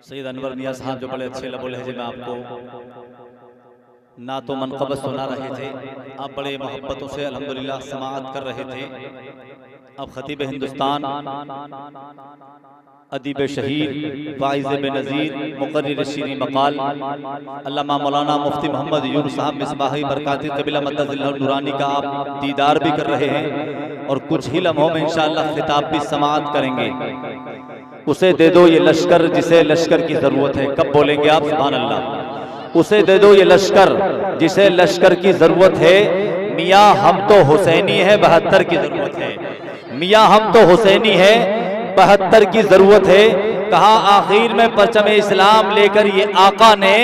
सैयद अनवर मियां साहब जो बड़े अच्छे लबो लहजे में आपको ना तो मनक़बत सुना रहे थे, आप बड़े मोहब्बतों से अल्हम्दुलिल्लाह समाअत कर रहे थे। अब खतीब हिंदुस्तान, अदीब शहीद, वाइज़ बेनज़ीर, मुक़र्रिर शीरी मक़ाल अल्लामा मौलाना मुफ्ती मोहम्मद यूनुस साहब मिसबाही बरकाती क़िबला मद्दज़िल्लहु नूरानी का आप दीदार भी कर रहे हैं और कुछ ही लम्हों में इंशाअल्लाह खिताब भी समाअत करेंगे। उसे दे दो ये लश्कर जिसे लश्कर की ज़रूरत है। कब बोलेंगे आप? सुभान अल्लाह। उसे दे दो ये लश्कर जिसे लश्कर की ज़रूरत है। मियाँ हम तो हुसैनी है, 72 की ज़रूरत है। मियाँ हम तो हुसैनी है, 72 की ज़रूरत है। कहा आखिर में परचम इस्लाम लेकर ये आका ने,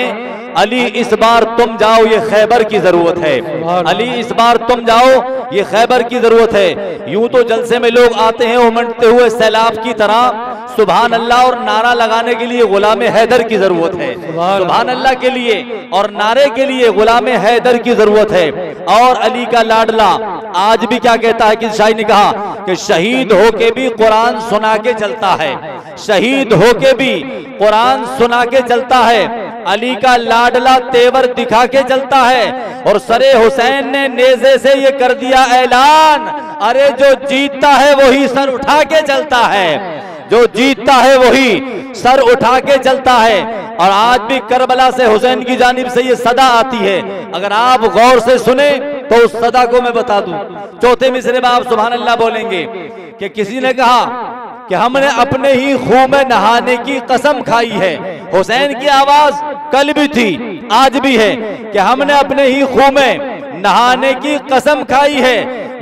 अली इस बार तुम जाओ ये खैबर की ज़रूरत है। अली इस बार तुम जाओ ये खैबर की ज़रूरत है। यूं तो जलसे में लोग आते हैं उमड़ते हुए सैलाब की तरह, सुभान अल्लाह और नारा लगाने के लिए गुलाम हैदर की जरूरत है। सुभान अल्लाह के लिए और नारे के लिए गुलाम हैदर की जरूरत है। और अली का लाडला आज भी क्या कहता है कि शाही ने कहा कि शहीद होके भी कुरान सुना के चलता है, शहीद होके भी कुरान सुना के चलता है। अली का लाडला तेवर दिखा के चलता है। और सरे हुसैन ने नेज़े से ये कर दिया ऐलान, अरे जो जीतता है वही सर उठा के चलता है, जो जीतता है वही सर उठा के चलता है। और आज भी करबला से हुसैन की जानिब से ये सदा आती है। अगर आप गौर से सुने तो उस सदा को मैं बता दूं। चौथे मिसरे में आप सुभान अल्लाह बोलेंगे कि किसी ने कहा कि हमने अपने ही खूह में नहाने की कसम खाई है। हुसैन की आवाज कल भी थी, आज भी है कि हमने अपने ही खूह में नहाने की कसम खाई है,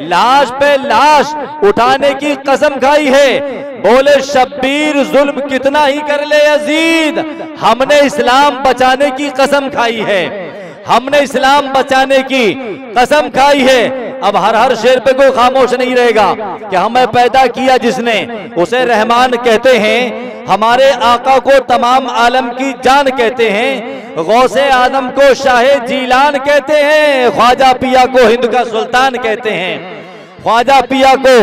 लाश पे लाश उठाने की कसम खाई है। बोले शब्बीर जुल्म कितना ही कर ले यजीद, हमने इस्लाम बचाने की कसम खाई है, हमने इस्लाम बचाने की कसम खाई है। अब हर शेर पे कोई खामोश नहीं रहेगा कि हमें पैदा किया जिसने उसे रहमान कहते हैं, हमारे आका को तमाम आलम की जान कहते हैं, गौसे आदम को शाहे जीलान कहते हैं, ख्वाजा पिया को हिंद का सुल्तान कहते हैं, ख्वाजा पिया को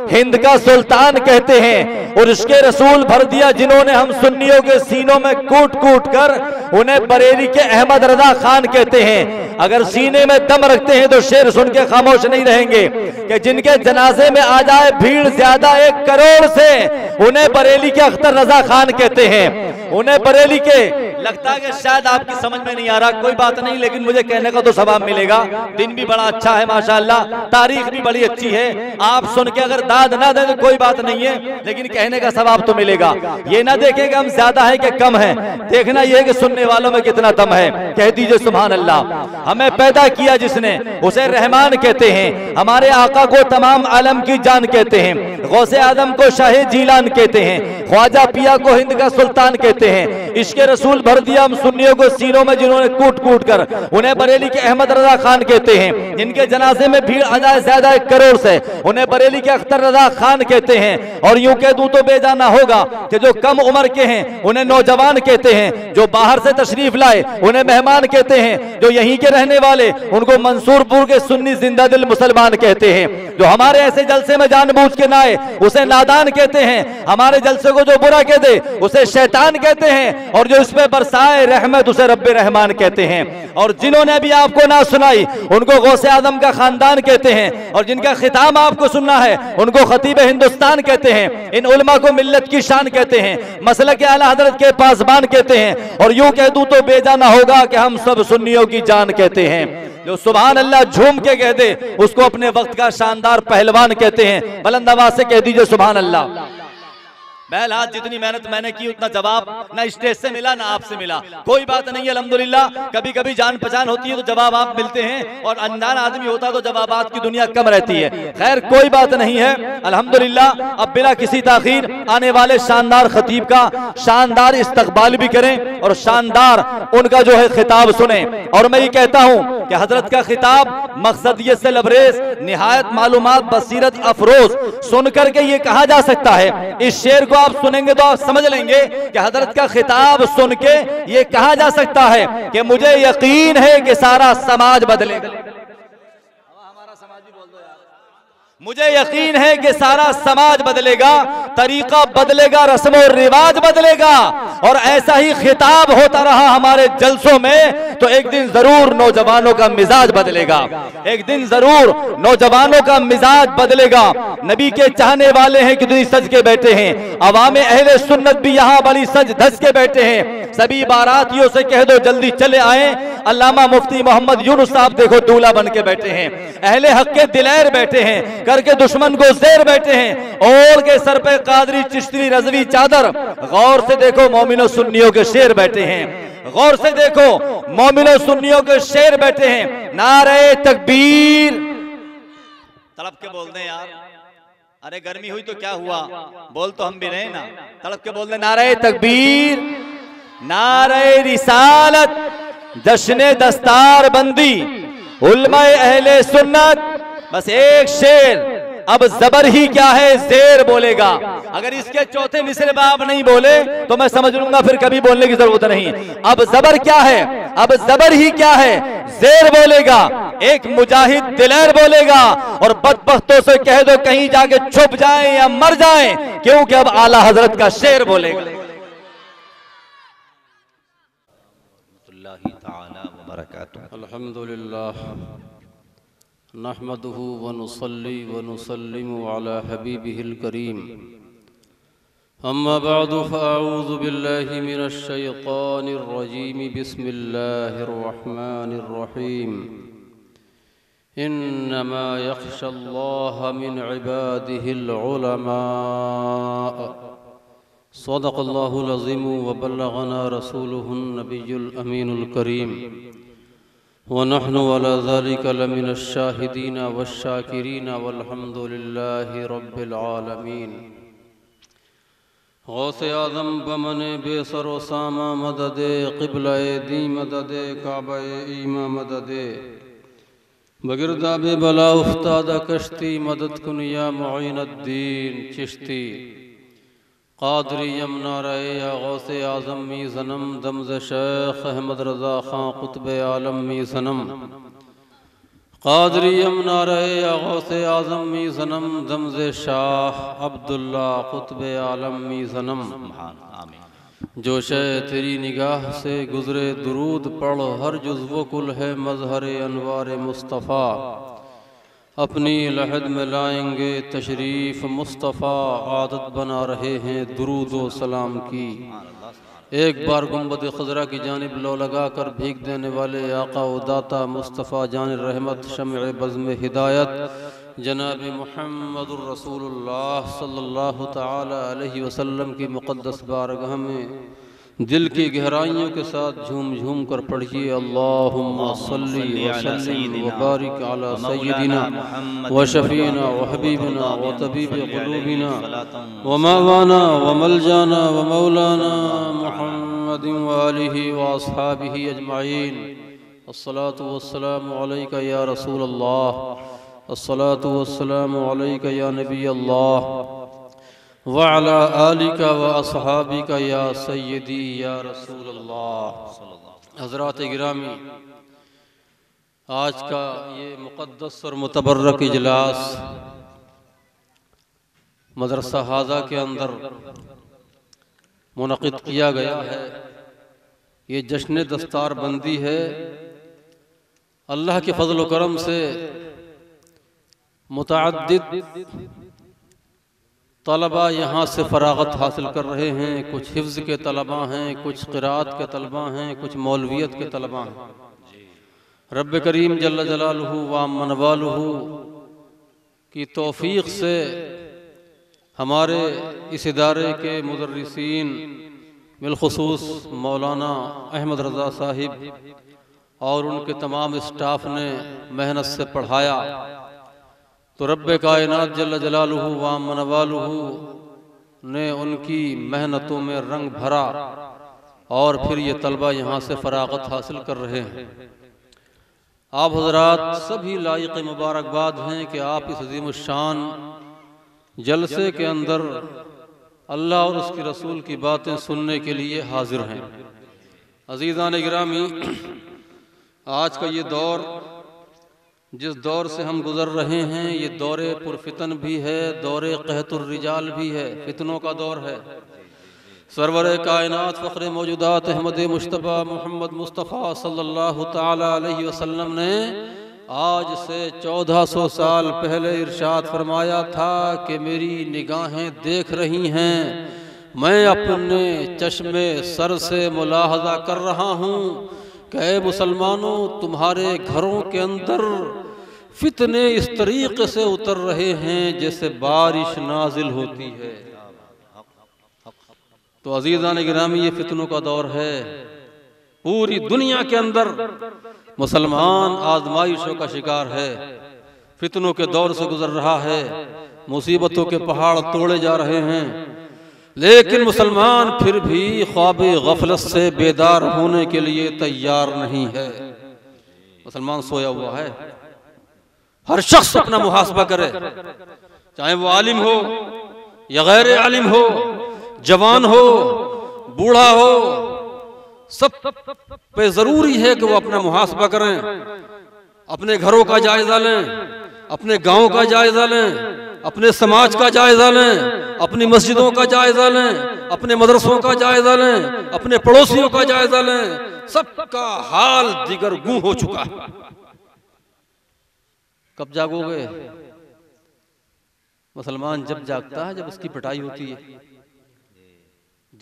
हिंद का सुल्तान कहते हैं। और इसके रसूल भर दिया जिन्होंने हम सुन्नियों के सीनों में कूट कूट कर, उन्हें बरेली के अहमद रजा खान कहते हैं। अगर सीने में दम रखते हैं तो शेर सुन के खामोश नहीं रहेंगे कि जिनके जनाजे में आ जाए भीड़ ज्यादा 1 करोड़ से, उन्हें बरेली के अख्तर रजा खान कहते हैं। उन्हें बरेली के, लगता है कि शायद आपकी समझ में नहीं आ रहा, कोई बात नहीं, लेकिन मुझे कहने का तो सवाब मिलेगा। दिन भी बड़ा अच्छा है माशाअल्लाह, तारीख भी बड़ी अच्छी है। आप सुन के अगर दाद ना दें तो कोई बात नहीं है, लेकिन कहने का सवाब तो मिलेगा। ये ना देखें कि हम ज्यादा है कि कम है, देखना यह है कि सुनने वालों में कितना दम है। कह दीजिए सुभान अल्लाह। हमें पैदा किया जिसने उसे रहमान कहते हैं, हमारे आका को तमाम आलम की जान कहते हैं, गौसे आदम को शाहे जीलान कहते हैं, ख्वाजा पिया को हिंद का सुल्तान कहते हैं। इश्के रसूल भर दिया हम सुन्नियों को सीनों में जिन्होंने कूट कूट कर, उन्हें बरेली के अहमद रजा खान कहते हैं। जिनके जनाजे में भीड़ आ जाए ज्यादा 1 करोड़ से, उन्हें बरेली के अख्तर रजा खान कहते हैं। और यूं कह दूं तो बेजाना होगा कि जो कम उम्र के हैं उन्हें नौजवान कहते हैं, जो बाहर से तशरीफ लाए उन्हें मेहमान कहते हैं, जो यहीं के रहने वाले उनको मंसूरपुर के सुन्नी जिंदा दिल मुसलमान कहते हैं। जो हमारे ऐसे जलसे में जानबूझ के ना आए उसे नादान कहते हैं, हमारे जलसे को जो बुरा कह दे उसे शैतान कहते हैं, और जो इसमें बरसाए रहमत उसे रब्बे रहमान कहते हैं। और जिन्होंने अभी आपको ना सुनाई उनको गौसे आदम का खानदान कहते हैं, और जिनका खिताब आपको सुनना है उनको खतीब हिंदुस्तान कहते हैं। इन उलमा को मिल्लत की शान कहते हैं, मसलक आला हजरत के पासबान कहते हैं। और यूं कह दूं तो बेजाना होगा कि हम सब सुन्नियों की जान कहते हैं। जो सुभान अल्लाह झूम के कह दे उसको अपने वक्त का शानदार पहलवान कहते हैं। बुलंद आवाज से कह दीजिए सुभान अल्लाह। बहल आज जितनी मेहनत मैंने की उतना जवाब ना स्टेज से मिला ना आपसे मिला, कोई बात नहीं है अल्हम्दुलिल्लाह। कभी कभी जान पहचान होती है तो जवाब आप मिलते हैं, और अनजान आदमी होता तो जवाबात की दुनिया कम रहती है। खैर कोई बात नहीं है अल्हम्दुलिल्लाह। अब बिना किसी ताखीर आने वाले शानदार खतीब का शानदार इस्तकबाल भी करें और शानदार उनका जो है खिताब सुने। और मैं ये कहता हूँ कि हजरत का खिताब मकसदियत से लबरेज, निहायत मालूमात, बसीरत अफरोज सुन करके ये कहा जा सकता है। इस शेर को आप सुनेंगे तो आप समझ लेंगे कि हजरत का खिताब सुन के ये कहा जा सकता है कि मुझे यकीन है कि सारा समाज बदलेगा। हमारा समाज ही बोल दो यार, मुझे यकीन है कि सारा समाज बदलेगा, तरीका बदलेगा, रस्म और रिवाज बदलेगा। और ऐसा ही खिताब होता रहा हमारे जलसों में तो एक दिन जरूर नौजवानों का मिजाज बदलेगा, एक दिन जरूर नौजवानों का मिजाज बदलेगा। नबी के चाहने वाले हैं कि दुनिया सज के बैठे हैं, अवामे अहले सुन्नत भी यहाँ बड़ी सज धज के बैठे हैं। सभी बारातियों से कह दो जल्दी चले आए। अल्लामा मुफ्ती मोहम्मद यूनुस साहब देखो दूल्हा बन के बैठे हैं, अहले हक के दिलेर बैठे हैं, करके दुश्मन को जेर बैठे हैं, ओढ़ के सर पे कादरी चिश्ती रजवी चादर। गौर से देखो मोमिनो सुन्नियों के शेर बैठे हैं, गौर से देखो मोमिनो सुन्नियों के शेर बैठे हैं। नारे तकबीर तड़प के बोल दे यार, अरे गर्मी हुई तो क्या हुआ, बोल तो हम भी रहे ना, तड़प के बोल दे नारे तकबीर, नारे रिसालत, जश्ने दस्तार बंदी, उलमाए अहले सुन्नत। बस एक शेर, अब जबर ही क्या है जेर बोलेगा। अगर इसके चौथे मिसरे में आप नहीं बोले तो मैं समझ लूंगा फिर कभी बोलने की जरूरत नहीं। अब जबर क्या है, अब जबर ही क्या है, जेर बोलेगा। एक मुजाहिद दिलेर बोलेगा और बदबख्तों से कह दो कहीं जाके छुप जाएं या मर जाएं, क्योंकि अब आला हजरत का शेर बोलेगा। अल्हम्दुलिल्लाह नहमदुहु व नुसल्ली व नुसल्लिमु अला हबीबिहिल करीम। अम्मा बअदु फअऊज़ु बिल्लाहि मिनश शैतानिर रजीम। बिस्मिल्लाहिर रहमानिर रहीम। इन्नमा यख्शल्लाह मिन इबादिहिल उलमा। सदक़ल्लाहुल अज़ीम व बल्लगना रसूलुहुन नबियुल अमीनुल करीम। व नहनु अला ज़ालिका लमिनश शाहिदीन वश्शाकिरीन वल्हम्दुलिल्लाहि रब्बिल आलमीन। गौसे आज़म बमने बेसरो सामा मददे, क़िबलाए दी मददे, काबाए ईमा मददे, बगिरदाबे बला उफ्तादा कश्ती, मदद कुन या मुईनुद्दीन चिश्ती। क़ादरी यमना रहे या गौसे आज़म मी ज़नम, दमज़ शेख अहमद रज़ा ख़ां क़ुत्ब आलम मी ज़नम। क़ादरी यमना रहे या गौसे आज़म मी ज़नम, दमज़ शाह अब्दुल्ला क़ुत्ब आलम मी ज़नम। जो शे तेरी निगाह से गुज़रे दुरूद पढ़, हर जुज़्व कुल है मज़हर अनवार मुस्तफ़ा। अपनी लहद में लाएंगे तशरीफ़ मुस्तफ़ा, आदत बना रहे हैं दुरूद व सलाम की। एक बार गुंबद खज़रा की जानिब लो लगा कर भीग देने वाले आका व दाता मुस्तफ़ा जान रहमत शम्अ बज़्म हिदायत जनाब मुहम्मदुर रसूलुल्लाह सल्लल्लाहु तआला अलैहि वसल्लम की मुक़द्दस बारगाह में दिल की गहराइयों के साथ झूम झूम कर पढ़िए अल्लाहुम्मा सल्ली व सल्लिम व बारिक अला सय्यिदिना व शफीना व हबीबिना व तबीब क़ुलूबिना व मवाना व मलजाना व मौलाना मुहम्मदिन व आलिहि व अस्हाबिहि अजमाइन। अस्सलातु वस्सलामु अलैका या रसूल अल्लाह, अस्सलातु वस्सलामु अलैका या नबी अल्लाह, व अला आलिका व अस्हाबिका या सय्यदी या रसूल अल्लाह। हज़रात गिरामी, आज का ये मुक़द्दस और मुतबर्रक इजलास मदरसा हाजा के अंदर मुनक़िद किया गया है। ये जश्न दस्तार बंदी है। अल्लाह के फज़ल व करम से मुतअद्दिद तलबा यहाँ से फ़राग़त हासिल कर रहे हैं। कुछ हिफ्ज़ के तलबा हैं, कुछ क़िराअत के तलबा हैं, कुछ मौलवियत के तलबा हैं। रब्ब करीम जल्ल जलालुहु व अम्मन वालुहु की तौफ़ीक़ से हमारे इस इदारे के मुदर्रिसीन बिलख़ुसूस मौलाना अहमद रज़ा साहिब और उनके तमाम स्टाफ ने मेहनत से पढ़ाया तो रब्बे कायनात जल्ल जलालुहु व अम्मन वालुहु ने उनकी मेहनतों में रंग भरा और फिर ये तलबा यहाँ से फ़राग़त हासिल कर रहे हैं। आप हज़रात सभी लायक़ मुबारकबाद हैं कि आप इस अज़ीमुश्शान जलसे के अंदर अल्लाह और उसके रसूल की बातें सुनने के लिए हाजिर हैं। अज़ीज़ान गिरामी, आज का ये दौर जिस दौर से हम गुजर रहे हैं ये दौरे पुरफितन भी है, दौरे कहतुर रिजाल भी है, फितनों का दौर है। सरवर कायनात फ़ख्र मौजूदात अहमद मुश्तबा मोहम्मद मुस्तफ़ा सल्लल्लाहु ताला अलैहि वसल्लम ने आज से 1400 साल पहले इरशाद फरमाया था कि मेरी निगाहें देख रही हैं, मैं अपने चश्मे सर से मुलाहजा कर रहा हूँ कि ऐ मुसलमानों, तुम्हारे घरों के अंदर फितने इस तरीके से उतर रहे हैं जैसे बारिश नाजिल होती है। तो अजीज़ान गिरामी, ये फितनों का दौर है। पूरी दुनिया के अंदर मुसलमान आजमाइशों का शिकार है, फितनों के दौर से गुजर रहा है, मुसीबतों के पहाड़ तोड़े जा रहे हैं, लेकिन मुसलमान फिर भी ख्वाब गफलत से बेदार होने के लिए तैयार नहीं है। मुसलमान सोया हुआ है। हर शख्स अपना मुहासबा करे, चाहे वो आलिम हो या गैर आलिम हो, जवान हो बूढ़ा हो, सब पे जरूरी है कि वो अपना मुहासबा करें, अपने घरों का जायजा लें, अपने गांव का जायजा लें, अपने समाज का जायजा लें, अपनी मस्जिदों का जायजा लें, अपने मदरसों का जायजा लें, अपने पड़ोसियों का जायजा लें। सबका हाल दिगर गूं हो चुका है। कब जागोगे? मुसलमान जब जागता है जब उसकी पिटाई होती है,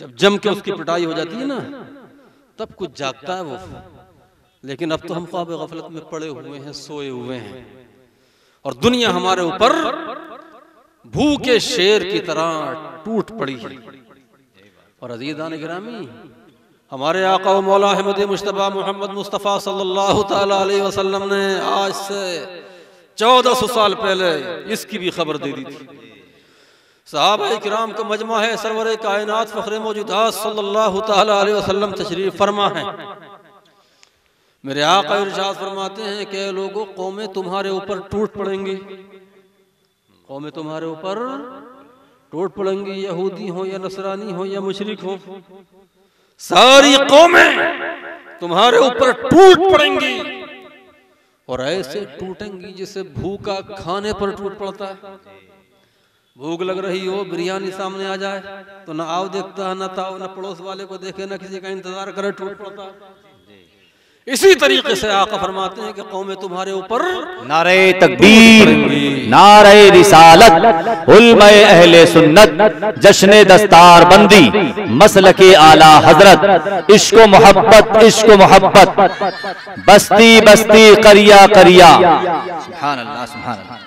जब जम के उसकी पिटाई हो जाती है ना, तब कुछ जागता है वो। लेकिन अब तो हम ख्वाब गफलत में पड़े हुए हैं, सोए हुए हैं, और दुनिया हमारे ऊपर भूखे शेर की तरह टूट पड़ी है। और अज़ीज़ान गिरामी, हमारे आका व मौला अहमद मुश्तबा मोहम्मद मुस्तफ़ा सल्लल्लाहु ताला अलैहि वसल्लम ने आज से 1400 साल पहले इसकी भी खबर दे दी थी। सहाबा किराम का मजमा है, सरवर कायनात फ़ख्र मौजूदात सल्लल्लाहु ताला अलैहि वसल्लम तशरीफ फरमा है। मेरे आका इरशाद फरमाते हैं कि लोगों, कौमें तुम्हारे ऊपर टूट पड़ेंगी, कौमें तुम्हारे ऊपर टूट पड़ेंगी, यहूदी हो या नसरानी हो या मुशरिक हो, सारी कौमें तुम्हारे ऊपर टूट पड़ेंगी, और ऐसे टूटेंगी जैसे भूखा खाने पर टूट पड़ता है। भूख लग रही हो, बिरयानी सामने आ जाए तो ना आओ देखता है, ना ताओ, ना पड़ोस वाले को देखे, ना किसी का इंतजार करे, टूट पड़ता है। इसी तरीके से आका फरमाते हैं कि कौमें तुम्हारे ऊपर नारे तकबीर, नारे रिसालत, उलमाए अहले सुन्नत, जश्ने दस्तार बंदी, मसलके आला हजरत, इश्को मोहब्बत, इश्को मोहब्बत, बस्ती बस्ती करिया करिया। सुभान अल्लाह, सुभान अल्लाह।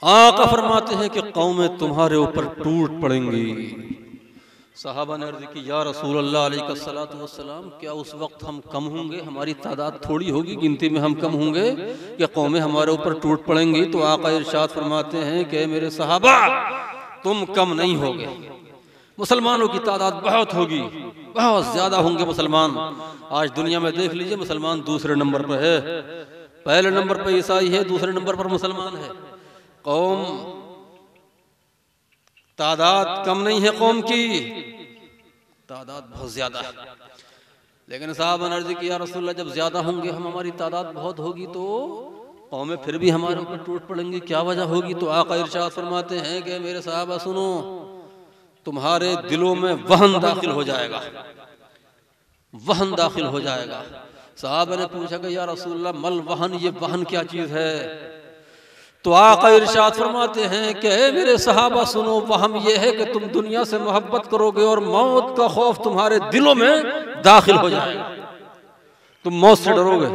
आका फरमाते हैं कि कौमें तुम्हारे ऊपर टूट पड़ेंगी। सहाबा ने अर्ज़ की, या रसूल अल्लाह अलैहिस्सलातु वस्सलाम, क्या उस वक्त हम कम होंगे, हमारी तादाद थोड़ी होगी, गिनती में हम कम होंगे, या कौमें हमारे ऊपर टूट पड़ेंगी? तो आका इरशाद फरमाते हैं कि मेरे सहाबा, तुम कम नहीं होगे, मुसलमानों की तादाद बहुत होगी, बहुत ज्यादा होंगे मुसलमान। आज दुनिया में देख लीजिए, मुसलमान दूसरे नंबर पर है, पहले नंबर पर ईसाई है, दूसरे नंबर पर मुसलमान है। कौम तादाद कम नहीं है, कौम की तादाद बहुत ज्यादा है। लेकिन साहब ने अर्ज़ की, या रसूलल्लाह, जब ज्यादा होंगे हम, हमारी तादाद बहुत होगी, तो कौमें फिर भी हमारे ऊपर टूट पड़ेंगी, क्या वजह होगी? तो आका इरशाद फरमाते हैं कि मेरे साहबा सुनो, तुम्हारे दिलों में वहन दाखिल हो जाएगा, वहन दाखिल हो जाएगा। साहब ने पूछा कि या रसूलल्लाह, मल वहन, ये वहन क्या चीज है? तो आका इरशाद फरमाते हैं कि मेरे सहाबा सुनो, वहम यह है कि तुम दुनिया से मोहब्बत करोगे और मौत का खौफ तुम्हारे दिलों में दाखिल हो जाएगा। तुम मौत से डरोगे,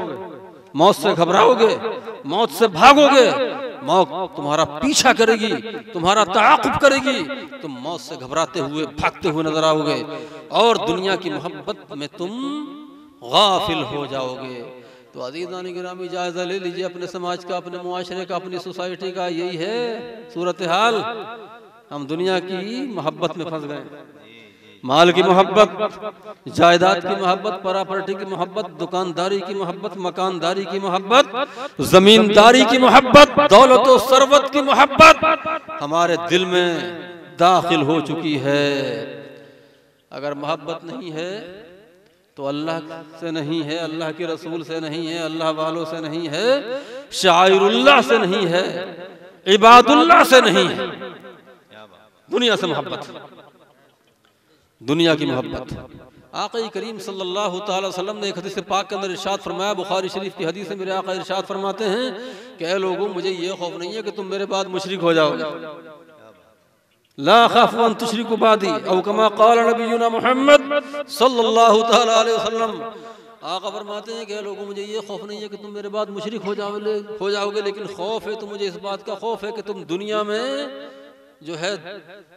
मौत से घबराओगे, मौत से भागोगे, मौत तुम्हारा पीछा करेगी, तुम्हारा ताक़ुब करेगी, तुम मौत से घबराते हुए, भागते हुए नजर आओगे, और दुनिया की मोहब्बत में तुम गाफिल हो जाओगे। तो अज़ीज़ान गिरामी, जायजा ले लीजिए अपने समाज का, अपने मुआशरे का, अपनी सोसाइटी का। यही है सूरत हाल। हम दुनिया की मोहब्बत में फंस गए, माल की मोहब्बत, जायदाद की मोहब्बत, प्रॉपर्टी की मोहब्बत, दुकानदारी की मोहब्बत, मकानदारी की मोहब्बत, जमींदारी की मोहब्बत, दौलत और सरवत की मोहब्बत हमारे दिल में दाखिल हो चुकी है। अगर मोहब्बत नहीं है तो अल्लाह से नहीं है, अल्लाह के रसूल से नहीं है, अल्लाह वालों से नहीं है, शाइरुल्लाह से नहीं है, इबादुल्लाह से नहीं है। दुनिया से मोहब्बत, दुनिया की मोहब्बत। आका करीम सल्लल्लाहु अलैहि वसल्लम ने एक हदीस पाक के अंदर इरशाद फरमाया, बुखारी शरीफ की हदीस में मेरे आका इरशाद फरमाते हैं कि ऐ लोगों, मुझे ये खौफ नहीं है कि तुम मेरे बाद मुशरिक हो जाओगे। ला खाफू अन तुशरिकू बादी औ कमा क़ाल नबीयुना मुहम्मद सल्लल्लाहु अलैहि वसल्लम। आका फरमाते हैं कि ऐ लोगों, मुझे ये खौफ नहीं है कि तुम मेरे बाद मुशरिक हो जाओगे, लेकिन खौफ है तो मुझे इस बात का खौफ है कि तुम दुनिया में जो है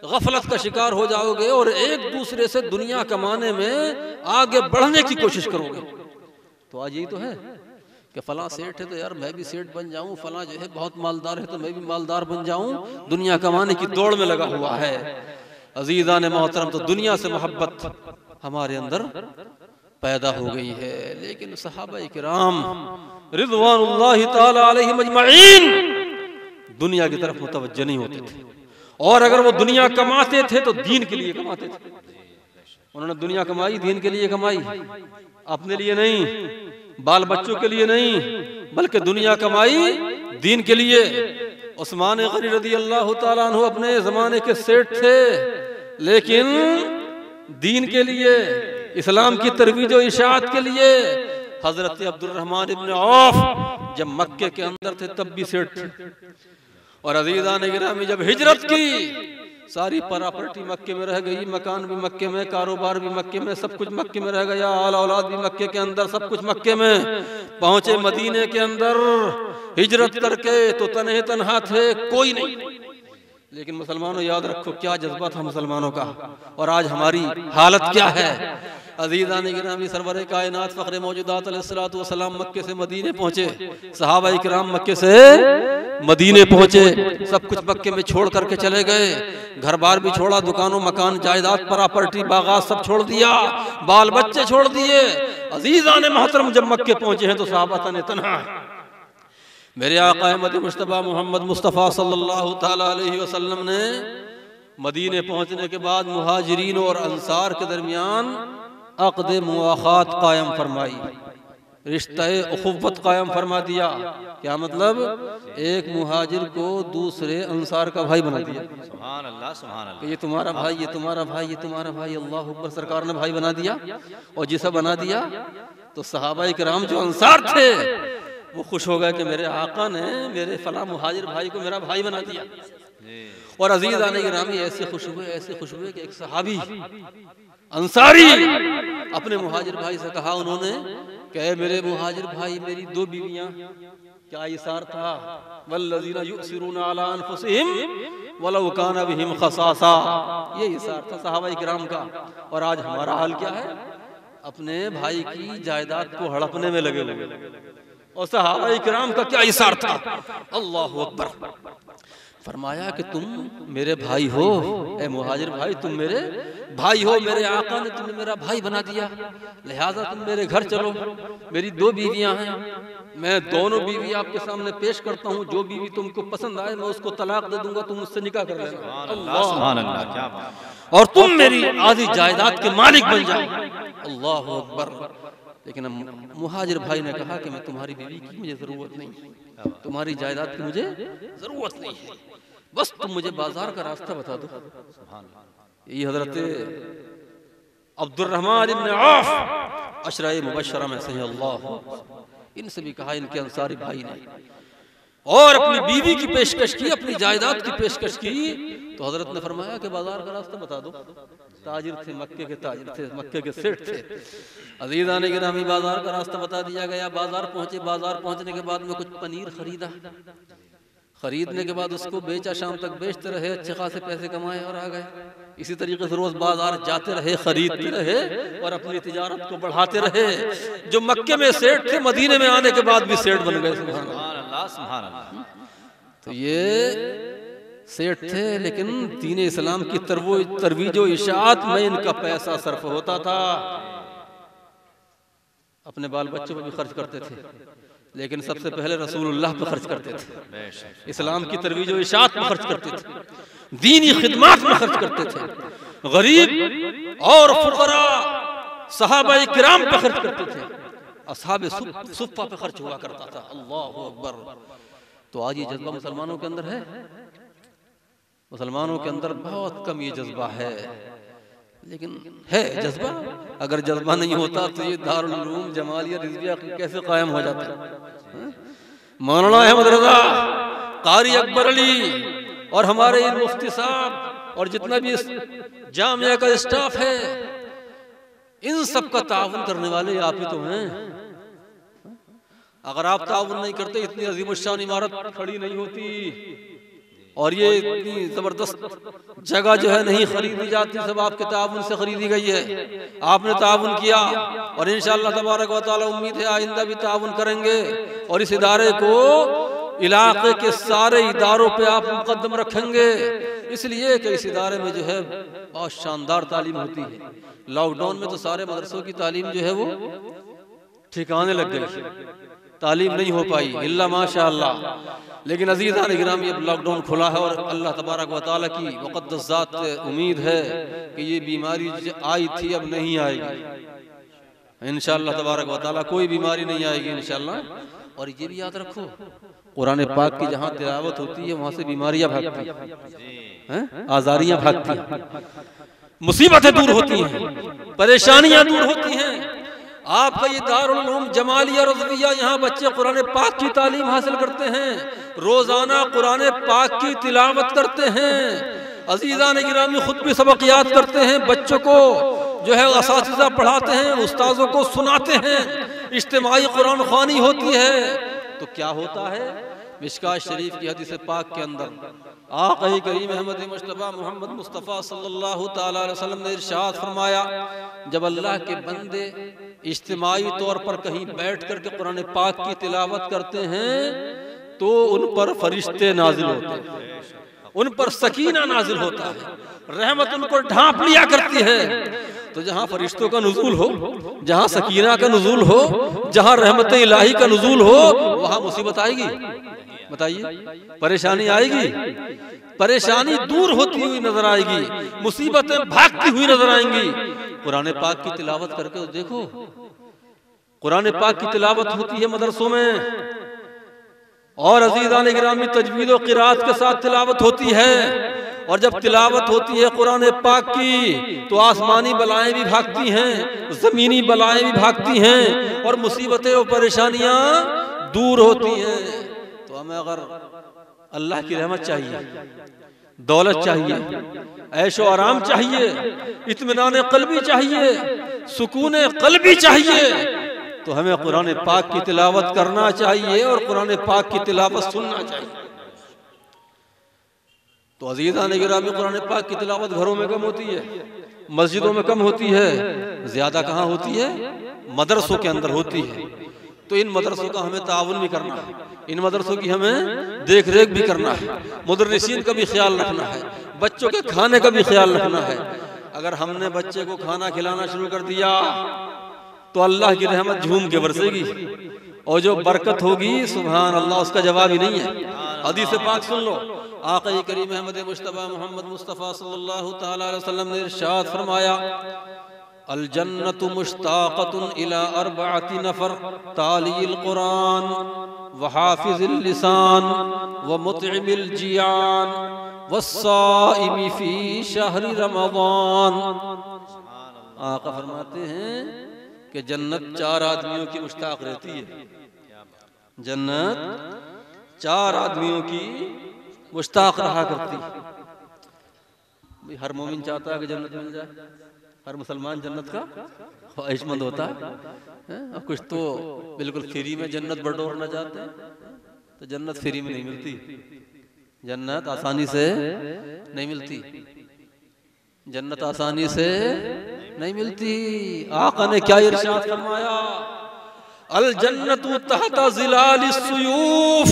गफलत का शिकार हो जाओगे और एक दूसरे से दुनिया कमाने में आगे बढ़ने की कोशिश करोगे। तो आज यही तो है कि फलां सेठ है तो यार मैं भी सेठ बन जाऊं, फलां जो है बहुत मालदार है तो मैं भी मालदार बन जाऊं, दुनिया कमाने की दौड़ में लगा हुआ है। अजीज़ान मोहतरम, तो दुनिया से मोहब्बत हमारे अंदर पैदा हो गई है। लेकिन सहाबा किराम रिज़वानुल्लाहि ताला अलैहिम अजमईन दुनिया की तरफ मुतवज्जह नहीं होते थे, और अगर वो दुनिया कमाते थे तो दीन के लिए कमाते थे। उन्होंने दुनिया कमाई, दीन के लिए कमाई, अपने लिए नहीं, बाल बच्चों के लिए नहीं, बल्कि दुनिया कमाई दीन के लिए। उस्मान गनी रज़ी अल्लाह ताला अन्हु अपने ज़माने के सेठ थे, लेकिन दीन के लिए, इस्लाम की तरवीज और इशाअत के लिए। हज़रत अब्दुर्रहमान इब्न औफ जब मक्के के अंदर थे तब भी सेठ थे, और अज़ीज़ान गिरामी जब हिजरत की, सारी प्रॉपर्टी मक्के में रह गई, मकान भी मक्के में, कारोबार भी मक्के में, सब कुछ मक्के में रह गया, आल औलाद भी मक्के के अंदर, सब कुछ मक्के में। पहुंचे मदीने के अंदर हिजरत करके तो तन्हे तन्हा थे, कोई नहीं। लेकिन मुसलमानों, याद रखो क्या जज्बा था मुसलमानों का, और आज हमारी हालत क्या है। अज़ीज़ान गिरामी सरवरे कायनात फ़ख्रे मौजूदात अलैहिस्सलातु वस्सलाम मक्के से मदीने पहुंचे, सहाबा इकराम मक्के से मदीने पहुंचे, सब कुछ मक्के में छोड़ करके चले गए, घर बार भी छोड़ा, दुकानों मकान जायदाद प्रॉपर्टी बागात सब छोड़ दिया, बाल बच्चे छोड़ दिए। अज़ीज़ान मोहतरम जब मक्के पहुंचे हैं तो सहाबा तने तन्हा है। मेरे आका अहमद मुस्तफ़ा मोहम्मद मुस्तफ़ा सल्लल्लाहु ताला अलैहि वसल्लम ने मदीने पहुंचने के बाद मुहाजिरीन और अंसार के दरमियान अक़्द मुआख़ात कायम फरमाई, रिश्ते उख़ुव्वत कायम फरमा दिया। क्या मतलब? एक मुहाजिर को दूसरे अंसार का भाई बना दिया। सुभान अल्लाह, सुभान अल्लाह। ये तुम्हारा भाई, ये तुम्हारा भाई, ये तुम्हारा भाई, अल्लाह अकबर। सरकार ने भाई बना दिया, और जिसे बना दिया तो सहाबा किराम जो अंसार थे वो खुश हो गए कि मेरे आका ने मेरे फला मुहाजिर भाई को मेरा भाई बना दिया। और अज़ीज़ान गिरामी ऐसे खुश हुए, ऐसे खुश हुए कि एक सहाबी अंसारी अपने मुहाजिर भाई से कहा उन्होंने कि मेरे मुहाजिर भाई, मेरी दो बीवियां। क्या इशार था? वल्लज़ीना युसिरूना अला अनफुसिहिम वलौ काना बिहिम खसासा। ये इशार था सहाबा किराम का। और आज हमारा हाल क्या है? अपने भाई की जायदाद को हड़पने में लगे हुए। और सहाबा किराम का क्या इशार था? अल्लाहु अकबर। फरमाया कि तुम मेरे भाई हो, ए मुहाजिर भाई, तुम मेरे भाई हो, मेरे आका ने तुम्हें मेरा भाई बना दिया, लिहाजा तुम मेरे घर चलो। मेरी दो बीवियां हैं, मैं दोनों बीवी आपके सामने पेश करता हूँ, जो बीवी तुमको पसंद आए मैं उसको तलाक दे दूंगा, तुम मुझसे निकाह कर लेना। अल्लाह, और तुम मेरी आधी जायदाद के मालिक बन जाओ। अल्लाह अकबर। लेकिन मुहाजिर भाई ने कहा कि मैं तुम्हारी बीवी की मुझे जरूरत नहीं, तुम्हारी जायदाद की मुझे जरूरत नहीं है, बस तुम मुझे बाजार का रास्ता बता दो। ये हजरत अब्दुर्रहमान इब्न औफ अशरा मुबश्शरा में से, अल्लाह, इनसे भी कहा, इनके अंसारी भाई ने, और अपनी बीवी की पेशकश की, अपनी जायदाद की पेशकश की। तो हजरत ने फरमाया कि बाजार का रास्ता बता दो। ताजिर थे, मक्के के ताजिर थे, मक्के के सेठ थे। अज़ीज़ान गिरामी बाजार का रास्ता बता दिया गया। बाजार पहुंचे, बाजार पहुंचने के बाद में कुछ पनीर खरीदा, खरीदने के बाद उसको बेचा, शाम तक बेचते रहे, अच्छे खासे पैसे कमाए और आ गए। इसी तरीके से रोज बाजार जाते रहे, खरीदते रहे और अपनी तिजारत को बढ़ाते रहे। जो मक्के में सेठ थे, मदीने में आने के बाद भी सेठ बन गए। सुभान अल्लाह, सुभान अल्लाह। तो ये सेठ थे, लेकिन दीन इस्लाम की तरवीज व इशाअत में इनका पैसा सर्फ होता था। अपने बाल बच्चों पर भी खर्च करते थे, लेकिन सबसे पहले रसूलुल्लाह पे खर्च करते थे, इस्लाम की तरवीज व इशाअत में खर्च करते थे, दीनी खिदमत में खर्च करते थे। गरीब और फुकरा सहाबा किराम पे खर्च करते थे, असहाबे सुफ्फा पे खर्च हुआ करता था। अल्लाहु अकबर। तो आज ये जज्बा मुसलमानों के अंदर है? मुसलमानों के अंदर बहुत कम ये जज्बा है, लेकिन है जज्बा। अगर जज्बा नहीं होता तो ये दारुल उलूम जमालिया रिजविया कैसे कायम हो जाता? मौलाना अहमद रजा, कारी अकबर अली और हमारे मुफ्ती साहब और जितना भी जामिया का स्टाफ है, इन सब का ताउन करने वाले आप ही तो हैं। अगर आप ताउन नहीं करते इतनी अजीमुशान इमारत खड़ी नहीं होती और ये इतनी जबरदस्त जगह जो है नहीं खरीदी जाती, सब आपके ताउन से खरीदी गई है। आपने ताउन किया और इंशाअल्लाह तबारक व तआला उम्मीद है आइंदा भी ताउन करेंगे और इस इदारे को इलाके के सारे इदारों पे आप मुकद्दम रखेंगे, इसलिए कि इस इदारे में जो है बहुत शानदार तालीम होती है। लॉकडाउन में तो सारे मदरसों की तालीम जो है वो ठिकाने लग गई, तालीम नहीं हो पाई इल्ला माशाअल्लाह। लेकिन अज़ीज़ान गिरामी अब लॉकडाउन खुला है और अल्लाह तबारक व तआला की मुक़द्दस ज़ात उम्मीद है कि ये बीमारी आई थी अब नहीं आएगी इंशाअल्लाह तबारक व तआला। कोई बीमारी नहीं आएगी इंशाअल्लाह। और ये भी याद रखो, कुरान पाक की जहाँ तिलावत होती है वहाँ से बीमारियाँ भागती हैं, आज़ारियाँ भागती हैं, मुसीबतें दूर होती हैं, परेशानियाँ दूर होती हैं। आपका ये दारुल उलूम जमालिया रज़विया, यहाँ बच्चे कुरान पाक की तालीम हासिल करते हैं, रोजाना कुरान पाक की तिलावत करते हैं। अज़ीज़ान गिरामी खुद भी सबक याद करते हैं, बच्चों को जो है असातिज़ा पढ़ाते हैं, उस्ताज़ों को सुनाते हैं, इज्तिमाई कुरान ख़वानी होती है। तो क्या होता है? मिशकात शरीफ की हदीस पाक के अंदर आक़ा करीम अहमद मुस्तफ़ा मोहम्मद मुस्तफ़ा सल्लल्लाहु तआला अलैहि वसल्लम ने इरशाद फरमाया, जब अल्लाह के बंदे इज्तिमाई तौर पर कहीं बैठ करके कुरान पाक की तिलावत करते हैं तो उन पर फरिश्ते नाजिल होते हैं, उन पर सकीना नाजिल होता है, रहमत उनको ढांप लिया करती है। तो जहाँ फरिश्तों का नुज़ूल हो, जहाँ सकीना का नुज़ूल हो, जहाँ रहमत इलाही का नुज़ूल हो, वहाँ मुसीबत आएगी। बताइए, परेशानी आएगी, परेशानी दूर होती हुई नजर आएगी, मुसीबतें भागती हुई नजर आएंगी। कुरान पाक की तिलावत करके देखो, कुरान पाक की तिलावत होती है मदरसों में और अज़ीज़ान गिरामी तजवीद और क़िराअत के साथ तिलावत होती है। और जब तिलावत होती है कुरान पाक की तो आसमानी बलाएं भी भागती हैं, ज़मीनी बलाएं भी भागती हैं और मुसीबतें और परेशानियां दूर होती हैं। तो हमें अगर अल्लाह की रहमत चाहिए, दौलत चाहिए, ऐशो आराम चाहिए, इत्मीनान क़ल्बी चाहिए, सुकून क़ल्बी चाहिए, तो हमें कुरान पाक की तिलावत करना चाहिए और कुरान पाक की तिलावत सुनना चाहिए। तो अज़ीज़ान गिरामी कुरान पाक की तिलावत घरों में कम होती है, मस्जिदों में कम होती है, ज्यादा कहाँ होती है? मदरसों के अंदर होती है। तो इन मदरसों का हमें ताउन भी करना है, इन मदरसों की हमें देख रेख भी करना है, मुदर्रिसीन का भी ख्याल रखना है, बच्चों के खाने का भी ख्याल रखना है। अगर हमने बच्चे को खाना खिलाना शुरू कर दिया तो अल्लाह की रहमत झूम के बरसेगी और जो बरकत होगी सुभान अल्लाह, उसका जवाब ही नहीं है। हदीस पाक सुन लो, आक़ा करीम अहमद मुस्तफ़ा मोहम्मद मुस्तफ़ा सल्लल्लाहु तआला अलैहि वसल्लम ने इरशाद फरमाया, अल जन्नतु मुश्ताक़तुन इला अर्बअति नफ़र तालिल कुरान व हाफ़िज़िल लिसान व मुतइमिल जियान वस्साइमी फ़ी शहर रमज़ान। आक़ा फरमाते हैं कि जन्नत चार आदमियों की मुश्ताक़ रहती है, जन्नत चार आदमियों की मुश्ताक़ रहा करती है। हर मोमिन चाहता है कि जन्नत मिल जाए, हर मुसलमान जन्नत का ख्वाहिशमंद होता है। अब कुछ तो बिल्कुल फ्री में जन्नत बटोरना चाहते हैं, तो जन्नत फ्री में नहीं मिलती, जन्नत आसानी से नहीं मिलती, जन्नत आसानी से नहीं मिलती। आका ने क्या इरशाद फरमाया, अल जन्नतु तहता ज़िलालिस सुयूफ।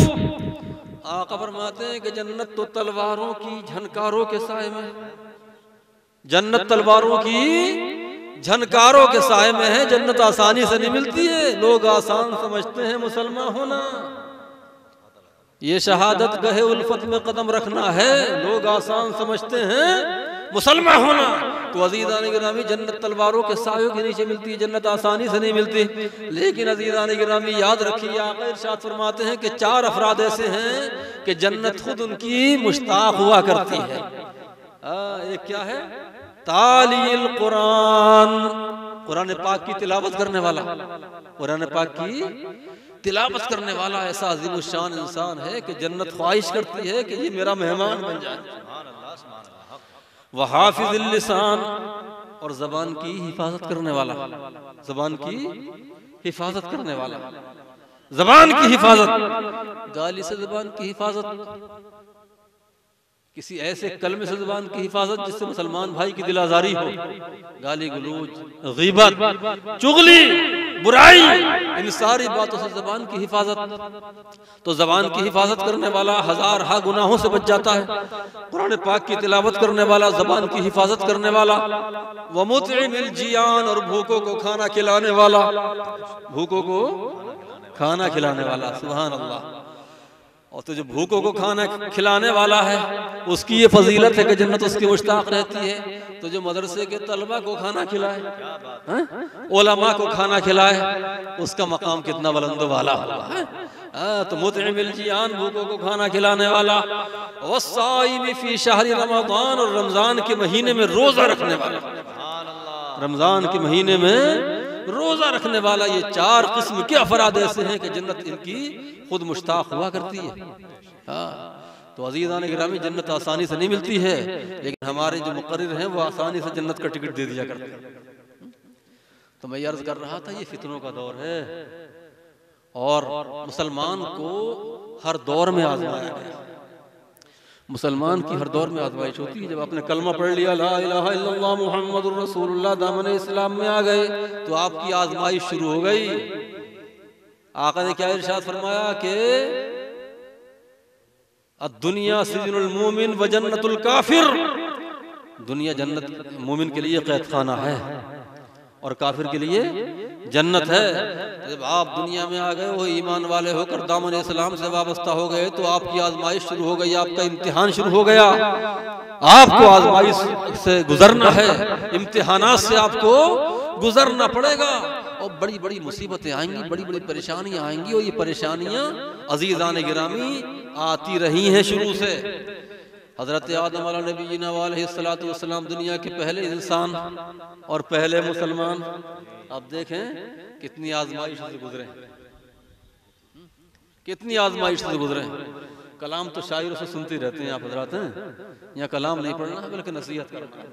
आका फरमाते हैं कि जन्नत तो तलवारों की झनकारों के साए में, जन्नत तलवारों की झनकारों के साए में है, जन्नत आसानी से नहीं मिलती है। लोग आसान समझते हैं मुसलमान होना, ये शहादत गहे उल्फत में कदम रखना है, लोग आसान समझते हैं मुसलमान होना। तो अज़ीज़ान गिरामी जन्नत तलवारों के सायों के नीचे मिलती है, जन्नत आसानी से नहीं मिलती। लेकिन अज़ीज़ान गिरामी याद रखिए, आका इरशाद फरमाते हैं कि 4 अफराद ऐसे हैं कि जन्नत खुद उनकी मुश्ताक हुआ करती है। एक क्या है? तालील कुरान, कुरान पाक की तिलावत करने वाला, कुरान पाक की तिलावत करने वाला ऐसा अजीम शान इंसान है कि जन्नत ख्वाहिश करती है कि ये मेरा मेहमान बन जाए। वह हाफिज़ुल लिसान, और जबान की हिफाजत करने वाला, जबान की हिफाजत करने वाला, जबान की हिफाजत, गाली से जबान की हिफाजत, किसी ऐसे कलमे से ज़ुबान की हिफाजत जिससे मुसलमान भाई की दिल आज़ारी हो, गाली गलूज, ग़ीबत, चुगली, बुराई, इन सारी बातों से ज़ुबान की हिफाजत। तो ज़ुबान की हिफाजत करने वाला हजार हा गुनाहों से बच जाता है। कुरान पाक की तिलावत करने वाला, ज़ुबान की हिफाजत करने वाला, व मुतइमिल जियान, और भूखों को खाना खिलाने वाला, भूखों को खाना खिलाने वाला, सुभान अल्लाह। और तो जो भूखों को खाना खिलाने वाला है उसकी ये फजीलत है कि जन्नत उसकी मुश्ताक रहती है। तो जो मदरसे के तलबा को खाना खिलाए, उलमा को खाना खिलाए, उसका मकाम कितना बुलंद वाला हुआ है। तो मुतइमिल जियान, भूखों को खाना खिलाने वाला, वस्साइम फी शहरी रमज़ान, और रमजान के महीने में रोजा रखने वाला, रमजान के महीने में रोजा रखने वाला, ये 4 किस्म के अफराद ऐसे हैं कि जन्नत इनकी खुद मुश्ताक हुआ करती है। हाँ, तो अज़ीज़ान गिरामी जन्नत आसानी से नहीं मिलती है, लेकिन हमारे जो मुक़र्रिर हैं वो आसानी से जन्नत का टिकट दे दिया करते हैं। तो मैं अर्ज कर रहा था, ये फितनों का दौर है और मुसलमान को हर दौर में आजमाया गया। मुसलमान की हर दौर में आजमाइश होती है। जब आपने कलमा पढ़ लिया, ला इलाहा इल्लल्लाह मुहम्मदुर रसूलुल्लाह, दामन इस्लाम में आ गए, तो आपकी आजमाइश शुरू हो गई। आका ने क्या इरशाद फरमाया कि दुनिया सिजनुल मोमिन व जन्नतुल काफिर, दुनिया जन्नत मोमिन के लिए कैद खाना है और काफिर के लिए जन्नत है। जब आप दुनिया में आ गए, वो ईमान वाले होकर दामन इस्लाम से वाबस्ता हो गए, तो आपकी आजमाइश शुरू हो गई, आपका इम्तिहान शुरू हो गया। आपको आजमाइश से गुजरना है, इम्तिहानात से आपको गुजरना पड़ेगा, और बड़ी बड़ी मुसीबतें आएंगी, बड़ी बड़ी परेशानियां आएंगी। और ये परेशानियां अज़ीज़ान गिरामी आती रही हैं शुरू से। हज़रत आदम अलैहिस्सलाम दुनिया के पहले इंसान और पहले मुसलमान। अब देखें कितनी आजमाइश से गुजरे, कितनी आजमाइश से गुजरे। कलाम तो शायरों से सुनते रहते हैं आप हजरात हैं, यहाँ कलाम नहीं पढ़ना है बल्कि नसीहत करना है।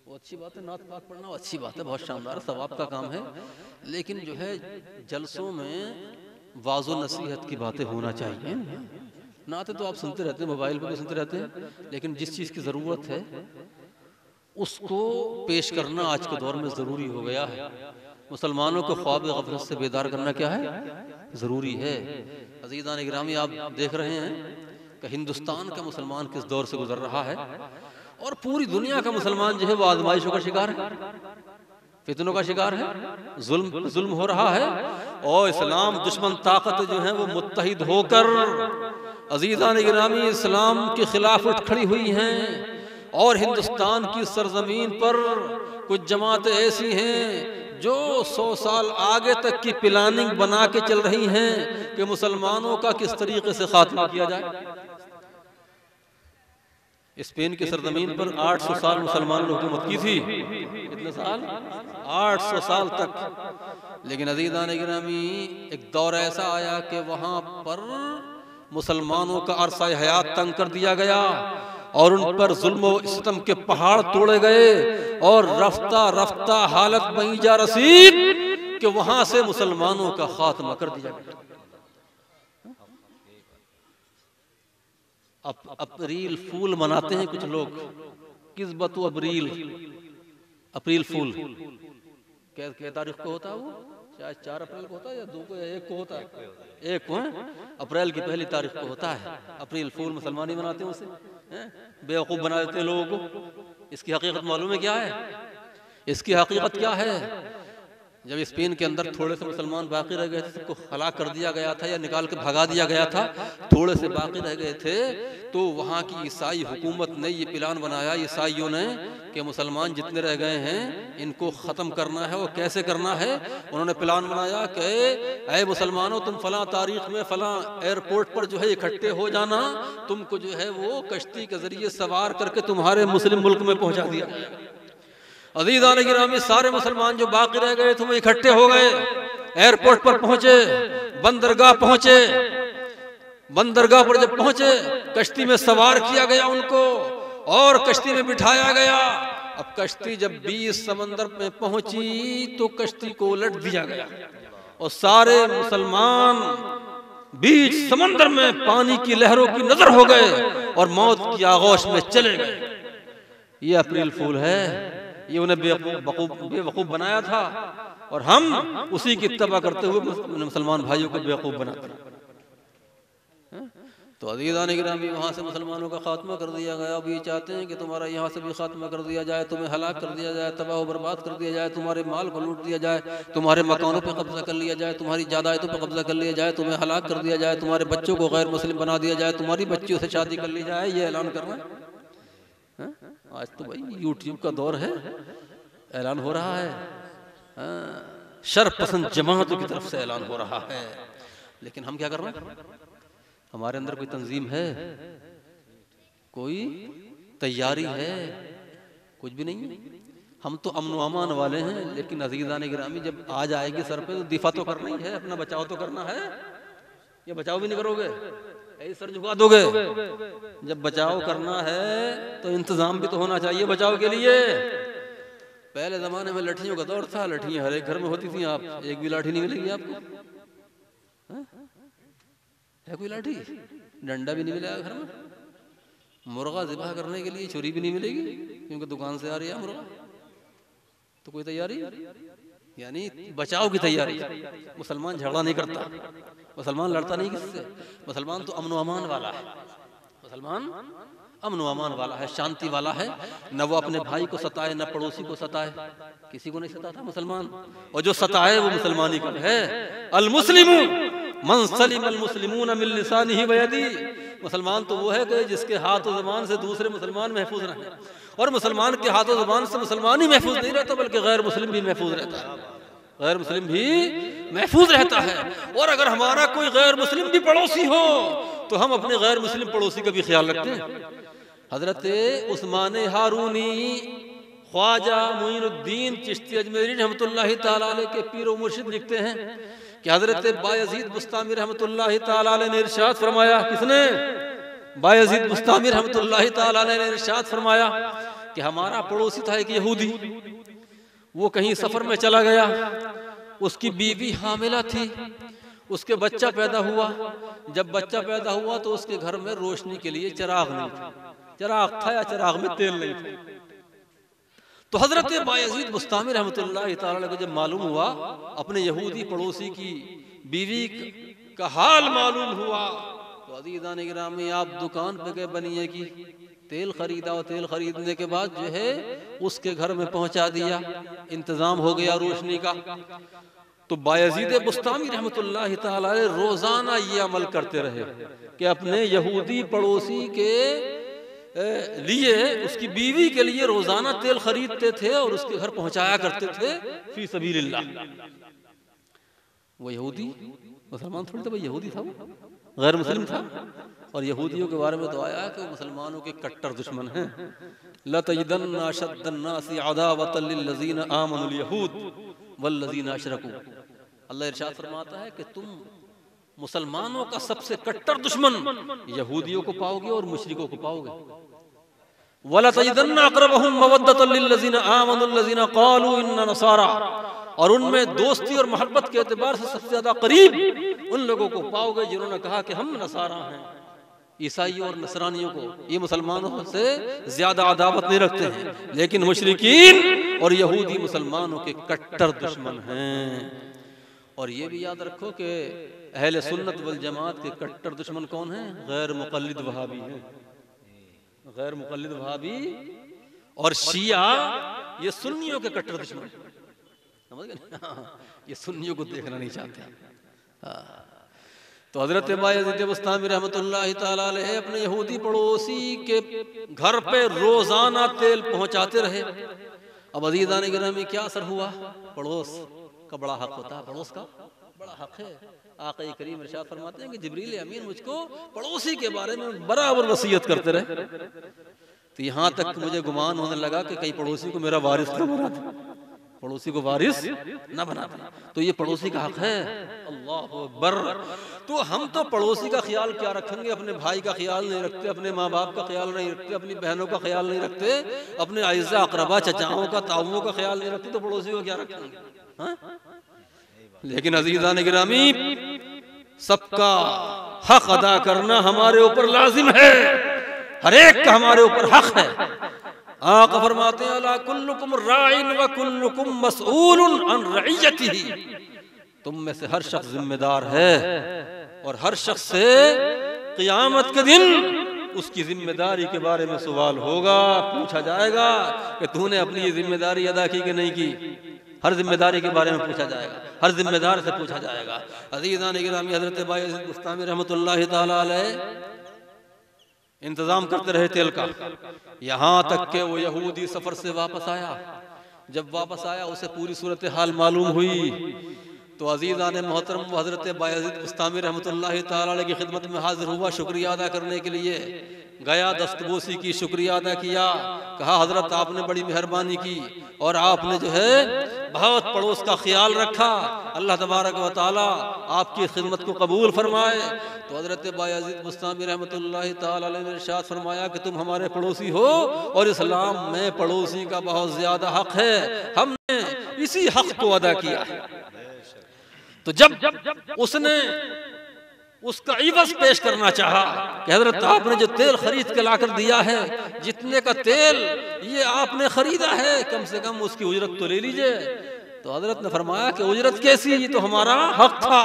वो अच्छी बात है, नात पाक पढ़ना वो अच्छी बात है, बहुत शानदार सवाब का काम है। लेकिन जो है जलसों में वाज़ो नसीहत की बातें होना चाहिए। नाते तो आप सुनते रहते हैं, मोबाइल पर भी सुनते रहते हैं, लेकिन जिस चीज़ की ज़रूरत है उसको पेश करना आज के दौर में ज़रूरी हो गया है। मुसलमानों को ख्वाब गफलत से बेदार करना क्या है, ज़रूरी है। अज़ीज़ान गिरामी, आप देख रहे हैं कि हिंदुस्तान का मुसलमान किस दौर से गुजर रहा है, और पूरी दुनिया का मुसलमान जो है वो आजमाइशों का शिकार है, फितनों का शिकार है, जुल्म हो रहा है। और इस्लाम दुश्मन ताकत जो है वो मुत्तहिद होकर अज़ीज़ान गिरामी इस्लाम के खिलाफ उठ खड़ी हुई हैं। और हिंदुस्तान की सरजमीन पर कुछ जमातें ऐसी हैं जो 100 साल आगे तक की प्लानिंग बना के चल रही हैं कि मुसलमानों का किस तरीके से खात्मा किया जाए। स्पेन की सरजमीन पर 800 साल मुसलमानों ने हुकूमत की थी। कितने साल? 800 साल तक। लेकिन अज़ीज़ान गिरामी एक दौर ऐसा आया कि वहाँ पर मुसलमानों का अरसा हयात तंग कर दिया गया और उन पर जुल्म व सितम के पहाड़ तोड़े गए, और रफ्ता रफ्ता हालत बनी जा रसीद कि वहां से मुसलमानों का खात्मा कर दिया गया। अप्रैल फूल मनाते हैं कुछ लोग, किस्बत अप्रैल फूल क्या तारीख को होता है वो? शायद 4 अप्रैल को होता है या 2 को या 1 को होता है। 1 को है, अप्रैल की पहली तारीख को होता है अप्रैल फूल। मुसलमान ही मनाते हैं उसे, बेवकूफ़ बना देते हैं लोगों को। इसकी हकीकत मालूम है क्या है? इसकी हकीकत क्या है? जब स्पेन के अंदर थोड़े से मुसलमान बाकी रह गए थे, सबको हलाक कर दिया गया था या निकाल के भगा दिया गया था, थोड़े से बाकी रह गए थे, तो वहाँ की ईसाई हुकूमत ने ये प्लान बनाया ईसाइयों ने कि मुसलमान जितने रह गए हैं इनको ख़त्म करना है। और कैसे करना है? उन्होंने प्लान बनाया कि ऐ मुसलमानों, तुम फलां तारीख में फलां एयरपोर्ट पर जो है इकट्ठे हो जाना, तुमको जो है वो कश्ती के जरिए सवार करके तुम्हारे मुस्लिम मुल्क में पहुँचा दिया जाएगा। अज़ीज़ान गिरामी, सारे मुसलमान जो बाकी रह गए थे वो इकट्ठे हो गए, एयरपोर्ट पर पहुंचे, बंदरगाह पहुंचे। बंदरगाह पर जब पहुंचे, कश्ती में सवार किया गया उनको और कश्ती में बिठाया गया। अब कश्ती जब 20 समंदर में पहुंची तो कश्ती को उलट दिया गया और सारे मुसलमान बीच समंदर में पानी की लहरों की नजर हो गए और मौत की आगोश में चले गए। ये अप्रैल फूल है, ये उन्हें बेवकूफ़ बनाया था और हम उसी की इत्तबा करते हुए मुसलमान भाइयों को बेवकूफ़ बनाते हैं। तो अज़ीज़ान गिरामी, वहाँ से मुसलमानों का खात्मा कर दिया गया। अब ये चाहते हैं कि तुम्हारा यहाँ से भी खात्मा कर दिया जाए, तुम्हें हलाक कर दिया जाए, तबाह व बर्बाद कर दिया जाए, तुम्हारे माल को लूट दिया जाए, तुम्हारे मकानों पे कब्जा कर लिया जाए, तुम्हारी जायदादों पे कब्जा कर लिया जाए, तुम्हें हलाक कर दिया जाए, तुम्हारे बच्चों को गैर मुस्लिम बना दिया जाए, तुम्हारी बच्चियों से शादी कर ली जाए। ये ऐलान करना है। आज तो भाई यूट्यूब का दौर है, ऐलान हो रहा है, शर पसंद जमातों की तरफ से ऐलान हो रहा है। लेकिन हम क्या कर रहे हैं? हमारे अंदर कोई तंजीम है, कोई तैयारी है? कुछ भी नहीं है। हम तो अमन अमान वाले हैं, लेकिन अज़ीज़ान गिरामी जब आ जाएगी सर पे तो दिफा तो करना ही है, अपना बचाव तो करना है। या बचाव भी नहीं करोगे, ऐसे सर झुका दोगे? जब बचाव करना है तो इंतजाम भी तो होना चाहिए बचाव के लिए। पहले जमाने में लठियों का दौर था, लठियां हर एक घर में होती थी। आप एक भी लाठी नहीं मिलेगी आपको, है कोई लाठी? डंडा भी नहीं मिलेगा घर में। मुर्गा ज़िबा करने के लिए छुरी भी नहीं मिलेगी, क्योंकि दुकान से आ रही है मुर्गा। तो कोई तैयारी, यानी बचाव की तैयारी। मुसलमान झगड़ा नहीं करता, मुसलमान लड़ता नहीं किससे। मुसलमान तो अमन अमान वाला है, मुसलमान अमन अमान वाला है, शांति वाला है। न वो अपने भाई को सताए, न पड़ोसी को सताए, किसी को नहीं सताता मुसलमान। और जो सताए वो मुसलमान ही का है। अल मुस्लिमु मन सलिम अल मुस्लिमून मिन लिसानिही व यदिही। मुसलमान तो वो है कि जिसके हाथ और ज़बान से दूसरे मुसलमान महफूज रहे। और मुसलमान के हाथ और ज़बान से मुसलमान ही महफूज नहीं रहता, बल्कि गैर मुस्लिम भी महफूज रहता है, गैर मुस्लिम भी महफूज रहता है। और अगर हमारा कोई गैर मुस्लिम भी पड़ोसी हो तो हम अपने गैर मुस्लिम पड़ोसी का भी ख्याल रखते हैं। हजरत उस्मान हारूनी ख्वाजा मुइनुद्दीन चिश्ती अजमेरी रहमतुल्लाहि ताला अलैह के पीर व मुर्शिद लिखते हैं कि हजरत बायजीद बुस्तामी रहमतुल्लाहि ताला अलैह ने इरशाद फरमाया। किसने? बायजीद बुस्तामी रहमतुल्लाहि ताला अलैह ने इरशाद फरमाया कि हमारा पड़ोसी था एक यहूदी। वो कहीं सफर में चला गया, उसकी बीवी हामिला थी, उसके बच्चा पैदा हुआ। जब बच्चा पैदा हुआ तो उसके घर में रोशनी के लिए चिराग नहीं था, चिराग था या चिराग में तेल नहीं था। तो हजरत बायजीद बुस्तामी रहमतुल्लाहि ताला अलैह को जब मालूम हुआ, अपने यहूदी पड़ोसी की बीवी का हाल मालूम हुआ, तो अज़ीज़ान गिरामी आप दुकान पे गए बनिए की, तेल खरीदा और तेल खरीदने के बाद जो है उसके घर में पहुंचा दिया, इंतजाम हो गया रोशनी का। तो बायजीद बुस्तामी रहमतुल्लाहि ताला अलैह रोजाना ये अमल करते रहे कि अपने यहूदी पड़ोसी के लिए, उसकी बीवी के लिए रोजाना तेल खरीदते थे और उसके घर पहुंचाया करते थे फी सबीलिल्लाह। वो यहूदी मुसलमान थोड़ी था, भाई यहूदी था, वो गैर मुस्लिम था। और यहूदियों के बारे में तो आया कि वो मुसलमानों के कट्टर दुश्मन हैं। लतजिदन्ना अशद्दन्नासि अदावतन लिल्लज़ीना आमनुल यहूद वल्लज़ीना अशरकू। अल्लाह इरशाद फरमाता है कि तुम मुसलमानों का सबसे कट्टर दुश्मन यहूदियों को पाओगे और मुशरिकों को पाओगे। वला तजिदन्ना अक़रबहुम मवद्दतन लिल्लज़ीना आमनुल्लज़ीना क़ालू इन्ना नसारा। और उनमें दोस्ती और मोहब्बत के एतबार से सबसे ज्यादा करीब उन लोगों को पाओगे जिन्होंने कहा कि हम नसारा हैं। ईसाइयों और नसरानियों को ये मुसलमानों से ज्यादा अदावत नहीं रखते हैं, लेकिन मुशरिकीन और यहूदी मुसलमानों के कट्टर दुश्मन हैं। और ये भी याद रखो कि अहले सुन्नत वल जमात के कट्टर दुश्मन कौन हैं? गैर मुक़ल्लिद वहाबी हैं। गैर मुक़ल्लिद वहाबी और शिया ये सुन्नियों के कट्टर दुश्मन। समझ गए? ये सुन्नियों को देखना नहीं चाहते। तो हजरत बायज़ीद बुस्तामी रहमतुल्लाह ताला अलैह अपने यहूदी पड़ोसी के घर पे रोजाना तेल पहुंचाते रहे। अब अज़ीज़ान गिरामी क्या असर हुआ? पड़ोस का बड़ा हक होता है, पड़ोस का बड़ा हक है। आक़ा करीम इरशाद फरमाते हैं कि जिब्रील अमीन मुझको पड़ोसी के बारे में बराबर वसीयत करते रहे। तो यहाँ तक मुझे गुमान होने लगा कि कहीं पड़ोसी को मेरा वारिस न बना दे, पड़ोसी को वारिस न बना दे। तो ये पड़ोसी का हक है। अल्लाह अकबर। तो हम तो पड़ोसी का ख्याल क्या रखेंगे? अपने भाई का ख्याल नहीं रखते, अपने माँ बाप का ख्याल नहीं रखते, अपनी बहनों का ख्याल नहीं रखते, अपने आइज़ा अक़रबा चचाओं का ताऊओं का ख्याल नहीं रखते, तो पड़ोसी को क्या रखेंगे? हाँ? लेकिन अज़ीज़ान गिरामी सबका हक अदा करना हमारे ऊपर लाजिम है, हर एक का हमारे ऊपर हक है। आक़ा फरमाते हैं अला कुल्लुकुम राइन व कुल्लुकुम मसऊलुन अन रइयतिही, तुम में से हर शख्स जिम्मेदार है और हर शख्स से क़यामत के दिन उसकी जिम्मेदारी के बारे में सवाल होगा, पूछा जाएगा कि तूने अपनी ये जिम्मेदारी अदा की कि नहीं की। हर जिम्मेदारी के बारे में पूछा जाएगा, हर जिम्मेदार से पूछा जाएगा। अज़ीज़ान गिरामी हज़रत बायज़ीद बुस्तामी रहमतुल्लाह ताला अलैह इंतजाम करते रहे तेल का, यहाँ तक के वो यहूदी सफर से वापस आया। जब वापस आया उसे पूरी सूरत हाल मालूम हुई तो अज़ीज़ान मोहतरम हज़रत बायज़ीद बुस्तामी रहमतुल्लाह ताला अलैह की खिदमत में हाजिर हुआ शुक्रिया अदा करने के लिए। गया, दस्तबोसी की, शुक्रिया अदा किया, कहा हज़रत आपने बड़ी मेहरबानी की और आपने जो है बहुत पड़ोस का ख्याल रखा, अल्लाह तबारक व तआला आपकी खिदमत को कबूल फरमाए। तो हज़रत बायज़ीद बुस्तामी रहमतुल्लाह ताला अलैह ने इरशाद फरमाया कि तुम हमारे पड़ोसी हो और इस्लाम में पड़ोसी का बहुत ज़्यादा हक है, हमने इसी हक को अदा किया है। तो जब उसने उसका इवज़ पेश करना चाहा कि हज़रत आपने जो तेल खरीद के लाकर दिया है, जितने का तेल ये आपने खरीदा है, कम से कम उसकी उजरत तो ले लीजिए। तो हज़रत ने फरमाया कि उजरत कैसी? ये तो हमारा हक था,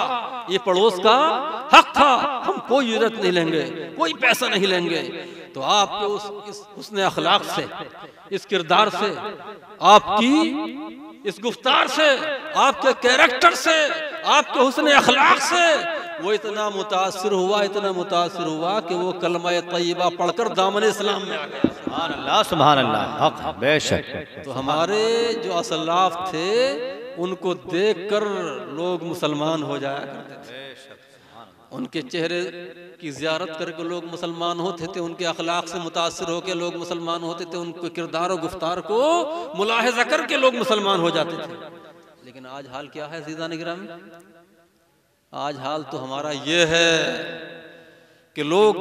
ये पड़ोस का हक था, हम कोई उजरत नहीं लेंगे, कोई पैसा नहीं लेंगे। तो आपके इस हुस्न अखलाक से, इस किरदार से, आपकी इस गुफ्तार से, आपके कैरेक्टर से, आपके हुस्न अखलाक से वो इतना मुतासिर हुआ, इतना मुतासिर हुआ कि वो कलमा तय्यबा पढ़कर दामन इस्लाम में आ गया। सुभान अल्लाह, सुभान अल्लाह, हक बेशक। तो हमारे जो असलाफ थे उनको देखकर लोग मुसलमान हो जाया करते थे, उनके चेहरे की ज़ियारत करके लोग मुसलमान होते थे, उनके अखलाक से मुतासिर होकर लोग मुसलमान होते थे, उनके किरदार और गुफ्तार को मुलाहिज़ा करके लोग मुसलमान हो जाते थे। लेकिन आज हाल क्या है अज़ीज़ान गिरामी? आज हाल तो हमारा ये है कि लोग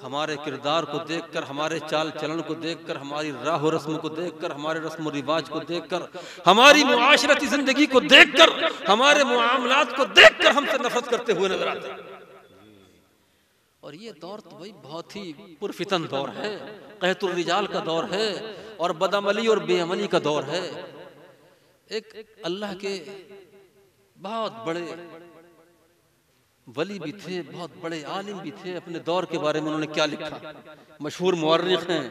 हमारे किरदार को देखकर, हमारे चाल चलन को देखकर, हमारी राह रस्म को देखकर, हमारे रस्म रिवाज को देखकर, हमारी मुआशरती जिंदगी को देखकर, हमारे मुआमलात को देखकर हमसे नफरत करते हुए नजर आते हैं। और ये दौर तो भाई बहुत ही पुरफितन दौर है, कहतुर रिजाल का दौर है और बदअमली और बेअमली का दौर है। एक अल्लाह के बहुत बड़े वली भी थे, बहुत बड़े आलिम भी थे, अपने दौर के बारे में उन्होंने क्या लिखा? मशहूर मुअर्रिख हैं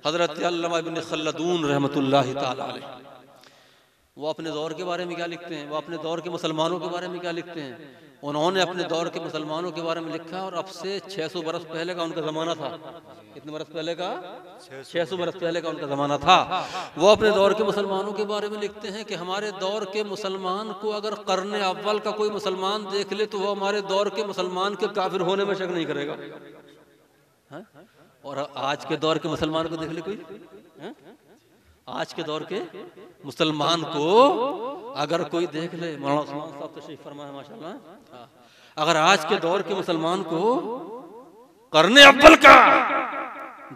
हज़रत अल्लामा इब्न खल्दून रहमतुल्लाहि ताला अलैह। वो अपने दौर के बारे में क्या लिखते हैं? वो अपने दौर के मुसलमानों के बारे में क्या लिखते हैं? उन्होंने अपने दौर के मुसलमानों के बारे में लिखा और अब से 600 बरस पहले का उनका ज़माना था। कितने बरस पहले का? 600 बरस पहले का उनका ज़माना था। वो अपने दौर के मुसलमानों के बारे में लिखते हैं कि हमारे दौर के मुसलमान को अगर कर्ने अव्वल का कोई मुसलमान देख ले तो वो हमारे दौर के मुसलमान के काफिर होने में शक नहीं करेगा। हा? और आज के दौर के मुसलमान को देख ले कोई, हा? आज के दौर के मुसलमान को अगर कोई देख ले, मौलाना उस्मान साहब तशरीफ फरमा माशाल्लाह, अगर आज के दौर के मुसलमान को करने अव्वल का,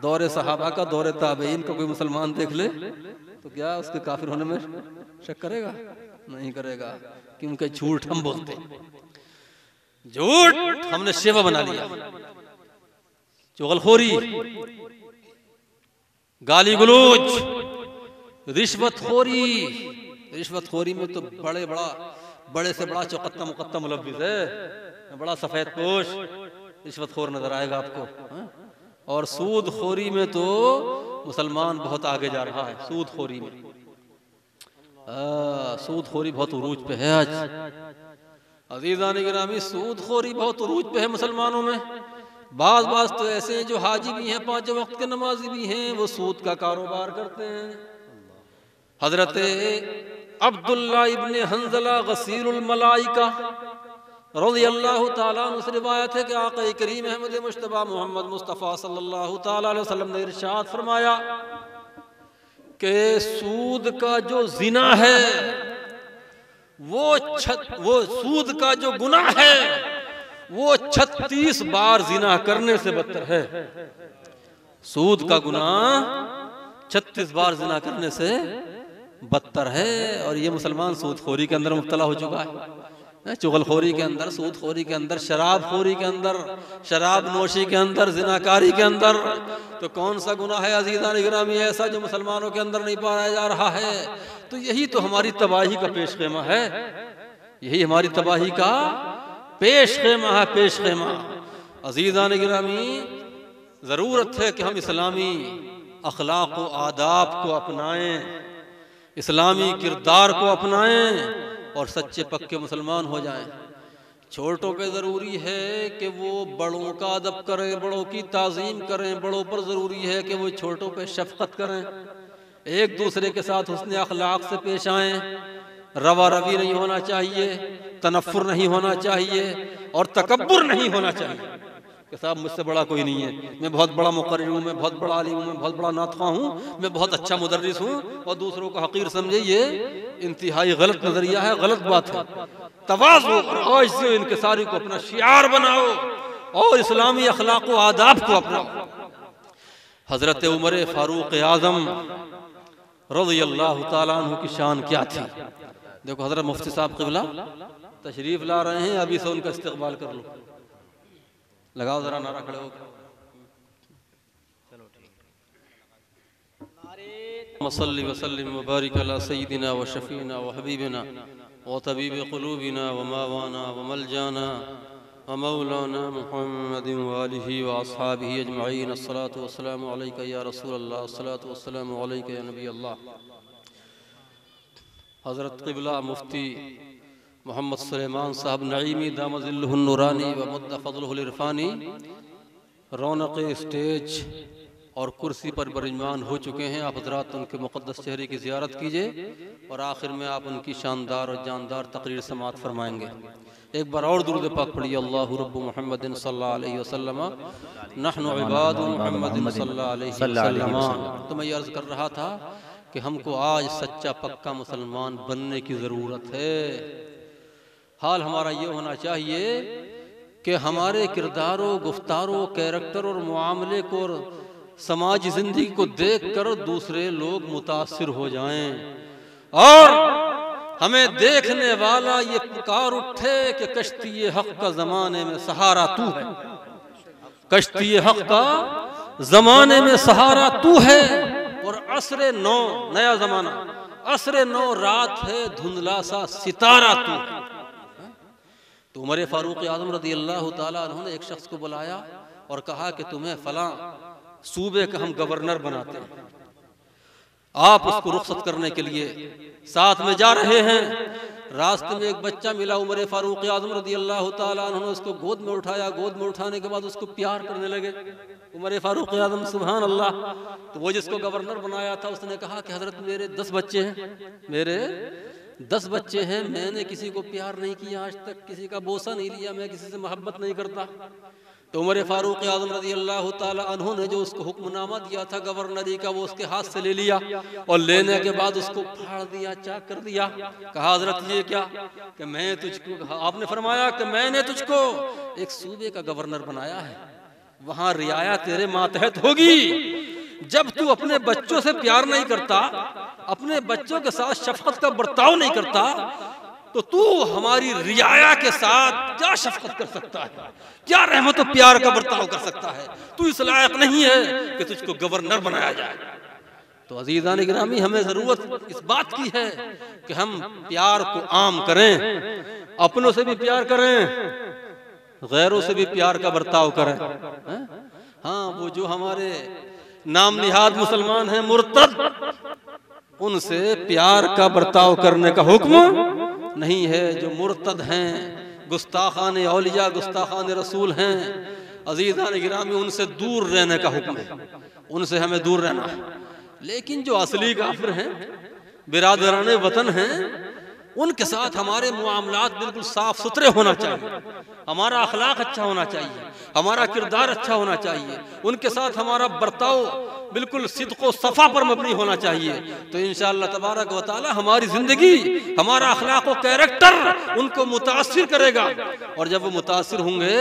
दौरे सहाबा का, दौरे ताबईन का कोई मुसलमान देख ले तो क्या उसके काफिर होने में शक करेगा? नहीं करेगा, क्योंकि झूठ हम बोलते, झूठ हमने शेवा बना लिया। चुगलखोरी, गाली गलौज, रिश्वतखोरी, रिश्वतखोरी में तो बड़े से बड़ा चौकत्ता मुकत्ता मुलव्विस है, बड़ा सफेद पोश रिश्वतखोर नजर आएगा आपको। और सूदखोरी में तो मुसलमान बहुत आगे जा रहा है। सूदखोरी में सूदखोरी बहुत उरूज पे है आज। अज़ीज़ान गिरामी, सूदखोरी बहुत उरूज पे है मुसलमानों में। बाज तो ऐसे हैं जो हाजी भी हैं, 5 वक्त के नमाजी भी हैं, वो सूद का कारोबार करते हैं। हजरत अब्दुल्ला इब्ने हंज़ला गसीरुल मलाइका रज़ियल्लाहु ताला अन्हु से रिवायत है कि आक़ा करीम अहमद मुश्तबा मोहम्मद मुस्तफ़ा सल्लल्लाहु ताला अलैहि वसल्लम ने इरशाद फरमाया कि सूद का जो जिना है वो सूद का जो गुनाह है वो 36 बार जिना करने से बदतर है। सूद का गुनाह 36 बार जिना करने से बदतर है। और ये मुसलमान सूदखोरी के अंदर मुब्तला हो चुका है, चुगलखोरी के अंदर, सूदखोरी के अंदर, शराबखोरी के अंदर, शराब नोशी के अंदर, जिनाकारी के अंदर। तो कौन सा गुनाह है अज़ीज़ान गिरामी ऐसा जो मुसलमानों के अंदर नहीं पाया जा रहा है? तो यही तो हमारी तबाही का पेश खेमा है, यही हमारी तबाही का पेश खेमा है, पेश खेमा। अज़ीज़ान गिरामी, ज़रूरत है कि हम इस्लामी अखलाक व आदाब को अपनाएं, इस्लामी किरदार को अपनाएं और सच्चे पक्के मुसलमान हो जाएं। छोटों पे ज़रूरी है कि वो बड़ों का अदब करें, बड़ों की ताज़ीम करें। बड़ों पर ज़रूरी है कि वो छोटों पे शफ़क़त करें, एक दूसरे के साथ हुस्न अखलाक से पेश आएँ। रवा रवी नहीं होना चाहिए, तनफ़ुर नहीं होना चाहिए और तकब्बुर नहीं होना चाहिए कि साहब मुझसे बड़ा कोई नहीं है, मैं बहुत बड़ा मुक़र्रिर हूँ, मैं बहुत बड़ा आलिम हूँ, मैं बहुत बड़ा नातख़्वाह हूँ, मैं बहुत अच्छा मुदर्रिस हूँ और दूसरों को हक़ीर समझे। ये इंतहाई गलत नज़रिया है, गलत बात है। तवाज़ु और इज़्ज़त व इनकिसारी को अपना शियार बनाओ और इस्लामी अखलाक व आदाब को अपनाओ। हज़रत उमर फ़ारूक़ आज़म रज़ियल्लाहु ताला अन्हु की शान क्या थी। देखो हज़रत मुफ्ती साहब क़िबला तशरीफ़ ला रहे हैं, अभी से उनका इस्तक़बाल कर लो। लगाओ जरा नारा, खड़े हो। मसल्ली वसल्लिम व बारिक अला सय्यिदिना व शफ़ीना व हबीबिना व तबीब क़ुलूबिना व मावाना व मलजाना व मौलाना मुहम्मदिन व आलिहि व अस्हाबिहि अजमईन। अस्सलातु वस्सलामु अलैका या रसूलल्लाह, अस्सलातु वस्सलामु अलैका या नबी अल्लाह। हज़रत क़िबला मुफ्ती मोहम्मद सुलेमान साहब नईमी दामज़िल्लुहुन नूरानी व मुद्दा फ़ज़्लुहुल इरफ़ानी रौनक़ स्टेज और कुर्सी पर बरिजमान हो चुके हैं। आप हज़रात उनके मुक़द्दस चेहरे की ज़ियारत कीजिए और आखिर में आप उनकी शानदार और जानदार तक़रीर समाअत फरमाएंगे। एक बार और दुरूद पाक पढ़िए। अल्लाहु रब्बु मुहम्मदिन सल्लल्लाहु अलैहि वसल्लम नहनु इबादु मुहम्मदिन सल्लल्लाहु अलैहि वसल्लम। तो मैं ये अर्ज़ कर रहा था कि हमको आज सच्चा पक्का मुसलमान बनने की ज़रूरत है। हाल हमारा ये होना चाहिए कि हमारे किरदारों, गुफ्तारों, कैरेक्टर और मुआमले को और समाजी ज़िंदगी को देख कर दूसरे लोग मुतासिर हो जाएं और हमें देखने वाला ये पुकार उठे कि कश्ती हक़ का ज़माने में सहारा तू है, कश्ती हक़ का ज़माने में सहारा तू है। और असरे नौ, नया ज़माना, असरे नौ रात है, धुंधला सा सितारा तू है। तो उमर फ़ारूक़ आज़म रज़ियल्लाहु ताला अन्हु ने एक शख्स को बुलाया और कहा कि तुम्हें फलां सूबे का हम गवर्नर बनाते हैं, आप उसको रुख़सत करने के लिए साथ में जा रहे हैं। रास्ते में एक बच्चा मिला उमर फ़ारूक़ आज़म रज़ियल्लाहु ताला अन्हु ने उसको गोद में उठाया। गोद में उठाने के बाद उसको प्यार करने लगे उमर फ़ारूक़ आज़म, सुभान अल्लाह। तो वो जिसको गवर्नर बनाया था उसने कहा कि हज़रत मेरे 10 बच्चे हैं, मेरे 10 बच्चे हैं, मैंने किसी को प्यार नहीं किया आज तक, किसी का बोसा नहीं लिया, मैं किसी से मोहब्बत नहीं करता। तो उमर फ़ारूक़ आज़म रज़ियल्लाहु ताला अन्हु ने जो उसको हुक्मनामा दिया था गवर्नरी का, वो उसके हाथ से ले लिया और लेने के बाद उसको फाड़ दिया, चाक कर दिया। कहा हज़रत ये क्या? कि मैं तुझको, आपने फरमाया कि मैंने तुझको एक सूबे का गवर्नर बनाया है, वहाँ रियाया तेरे मातहत होगी। जब तू अपने बच्चों से प्यार नहीं करता, अपने बच्चों के साथ शफ़क़त का बर्ताव नहीं करता, तो तू हमारी रियाया के साथ क्या शफ़क़त कर सकता है, क्या रहमत और प्यार का बर्ताव कर सकता है? तू इस लायक नहीं है कि तुझको गवर्नर बनाया जाए। तो अज़ीज़ान गिरामी, हमें ज़रूरत इस बात की है कि हम प्यार को आम करें, अपनों से भी प्यार करें, गैरों से भी प्यार का बर्ताव करें। हाँ, वो जो हमारे नाम निहाद मुसलमान हैं, मुर्तद, उनसे प्यार का बर्ताव करने का हुक्म नहीं है। जो मुर्तद हैं, गुस्ताखान औलिया, गुस्ताखान रसूल हैं, अजीज़ान गिरामी, उनसे दूर रहने का हुक्म है, उनसे हमें दूर रहना है। लेकिन जो असली काफिर हैं, बिरादरान वतन हैं, उनके साथ हमारे मुआमलात बिल्कुल साफ सुथरे होना चाहिए, हमारा अखलाक अच्छा होना चाहिए, हमारा किरदार अच्छा होना चाहिए, उनके साथ हमारा बर्ताव बिल्कुल सिद्क़ व सफ़ा पर मबनी होना चाहिए। तो इंशाअल्लाह तबारक व तआला हमारी ज़िंदगी, हमारा अखलाक व कैरेक्टर उनको मुतासिर करेगा, और जब वो मुतासिर होंगे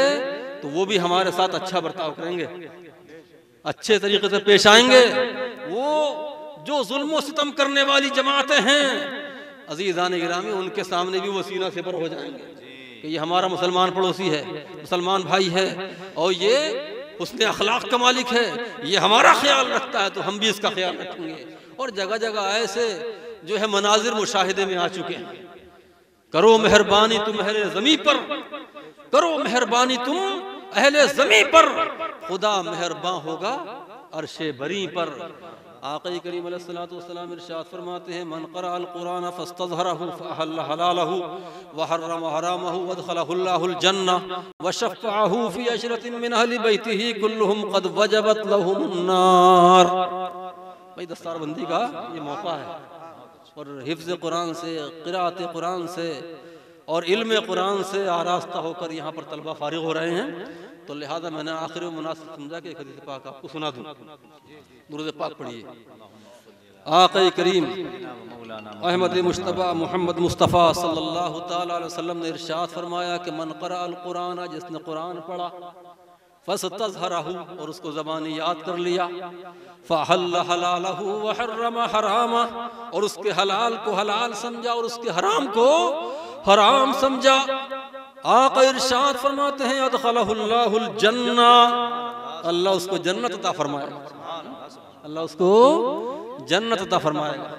तो वो भी हमारे साथ अच्छा बर्ताव करेंगे, अच्छे तरीके से पेश आएंगे। वो जो जुल्म व सितम करने वाली जमातें हैं, अजीज़ान गिरामी, उनके सामने भी वो सीना से पर हो जाएंगे कि ये हमारा मुसलमान पड़ोसी है, मुसलमान भाई है, और ये उसने अखलाक का मालिक है, ये हमारा ख्याल रखता है, तो हम भी इसका ख्याल रखेंगे। और जगह जगह ऐसे जो है मनाजिर मुशाहिदे में आ चुके हैं। करो मेहरबानी तुम अहले ज़मीं पर, करो मेहरबानी तुम अहले ज़मीं पर, खुदा मेहरबान होगा अर्शे बरी पर। आक़ा करीम अलैहिस्सलातु वस्सलाम इरशाद फरमाते हैं, मन क़रा अल कुरान फ़स्तज़हरहु फ़अहल्ल हलालहु व हर्रम हरामहु वदख़लहुल्लाहुल जन्नह व शफ़अहु फ़ी अशरतिन मिन अहलि बैतिही कुल्लुहुम क़द वजबत लहुमुन नार। भाई दस्तारबंदी का ये मौका है, और हिफ्ज़ कुरान से, क़िराअत कुरान से और इल्म कुरान से आरास्ता होकर यहाँ पर तलबा फारिग हो रहे हैं। तो लिहाजा मैंने आखिर में मुनासिब समझा कि हदीस पाक आपको सुना दूँ। दुरूद पाक पढ़िए। आक़ा करीम अहमद मुश्तबा मोहम्मद मुस्तफ़ा सल्लल्लाहु तआला अलैहि वसल्लम ने इरशाद फरमाया कि मन क़रा अल कुरान, जिसने कुरान पढ़ा, फ़स्तज़हरहु, और उसको ज़बानी याद कर लिया, फ़अहल्ल हलालहु व हर्रम हरामा, और उसके हलाल को हलाल समझा और उसके हराम को हराम समझा। आक़ा इरशाद फरमाते हैं, अदख़लहुल्लाहुल जन्नह, अल्लाह उसको जन्नत अता फरमाएगा, अल्लाह उसको जन्नत अता फरमाएगा।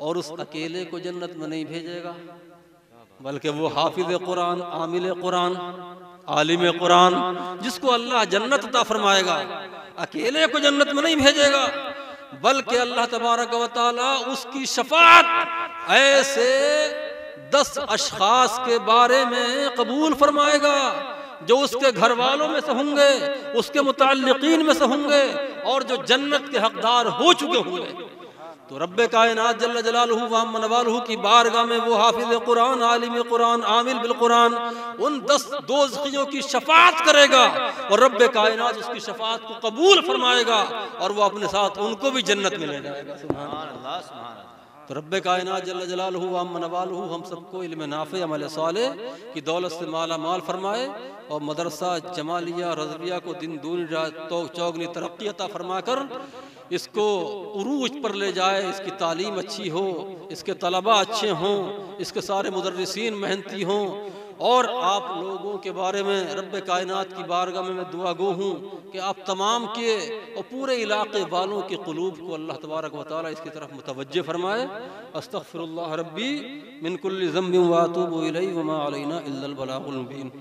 और उस अकेले को जन्नत में नहीं भेजेगा, बल्कि वो हाफिज़ कुरान, आमिल कुरान, आलिम कुरान, जिसको अल्लाह जन्नत अता फरमाएगा, अकेले को जन्नत में नहीं भेजेगा, बल्कि अल्लाह तबारक व तआला उसकी शफाअत ऐसे 10 अशखास के बारे में कबूल फरमाएगा जो उसके घर वालों में से होंगे, उसके मुताल्लिकीन में से होंगे, और जो जन्नत के हकदार हो चुके होंगे। तो रब्बे कायनात जल्ल जलालहू व अम्मा नवालहू की बारगाह में वो हाफिज़ कुरान, आलिम कुरान, आमिल बिल कुरान, उन 10 दोज़खियों की शफाअत करेगा, और रब्बे कायनात उसकी शफाअत को कबूल फरमाएगा, और वो अपने साथ उनको भी जन्नत में ले जाएगा। सुभान अल्लाह, सुभान अल्लाह। तो रब्बे कायनात जल्ल जलालहू व अम्मा नवालहू हम सबको इल्म नाफ़े, अमल सालेह की दौलत से माला माल फरमाए, और मदरसा जमालिया रज़विया को दिन दूनी रात चौगनी तरक्की अता फरमाकर इसको उरूज पर ले जाए, इसकी तालीम अच्छी हो, इसके तलबा अच्छे हों, इसके सारे मुदर्रिसीन मेहनती हों। और आप लोगों के बारे में रब्बे कायनात की बारगाह में मैं दुआ गो हूँ कि आप तमाम के और पूरे इलाके वालों के क़ुलूब को अल्लाह तबारक व तआला इसकी तरफ मुतवज्जे फरमाए। अस्तग़फिरुल्लाह रब्बी मिन कुल्लि ज़ंबिन व अतूबु इलैहि व मा अलैना इल्लल बलागुल मुबीन।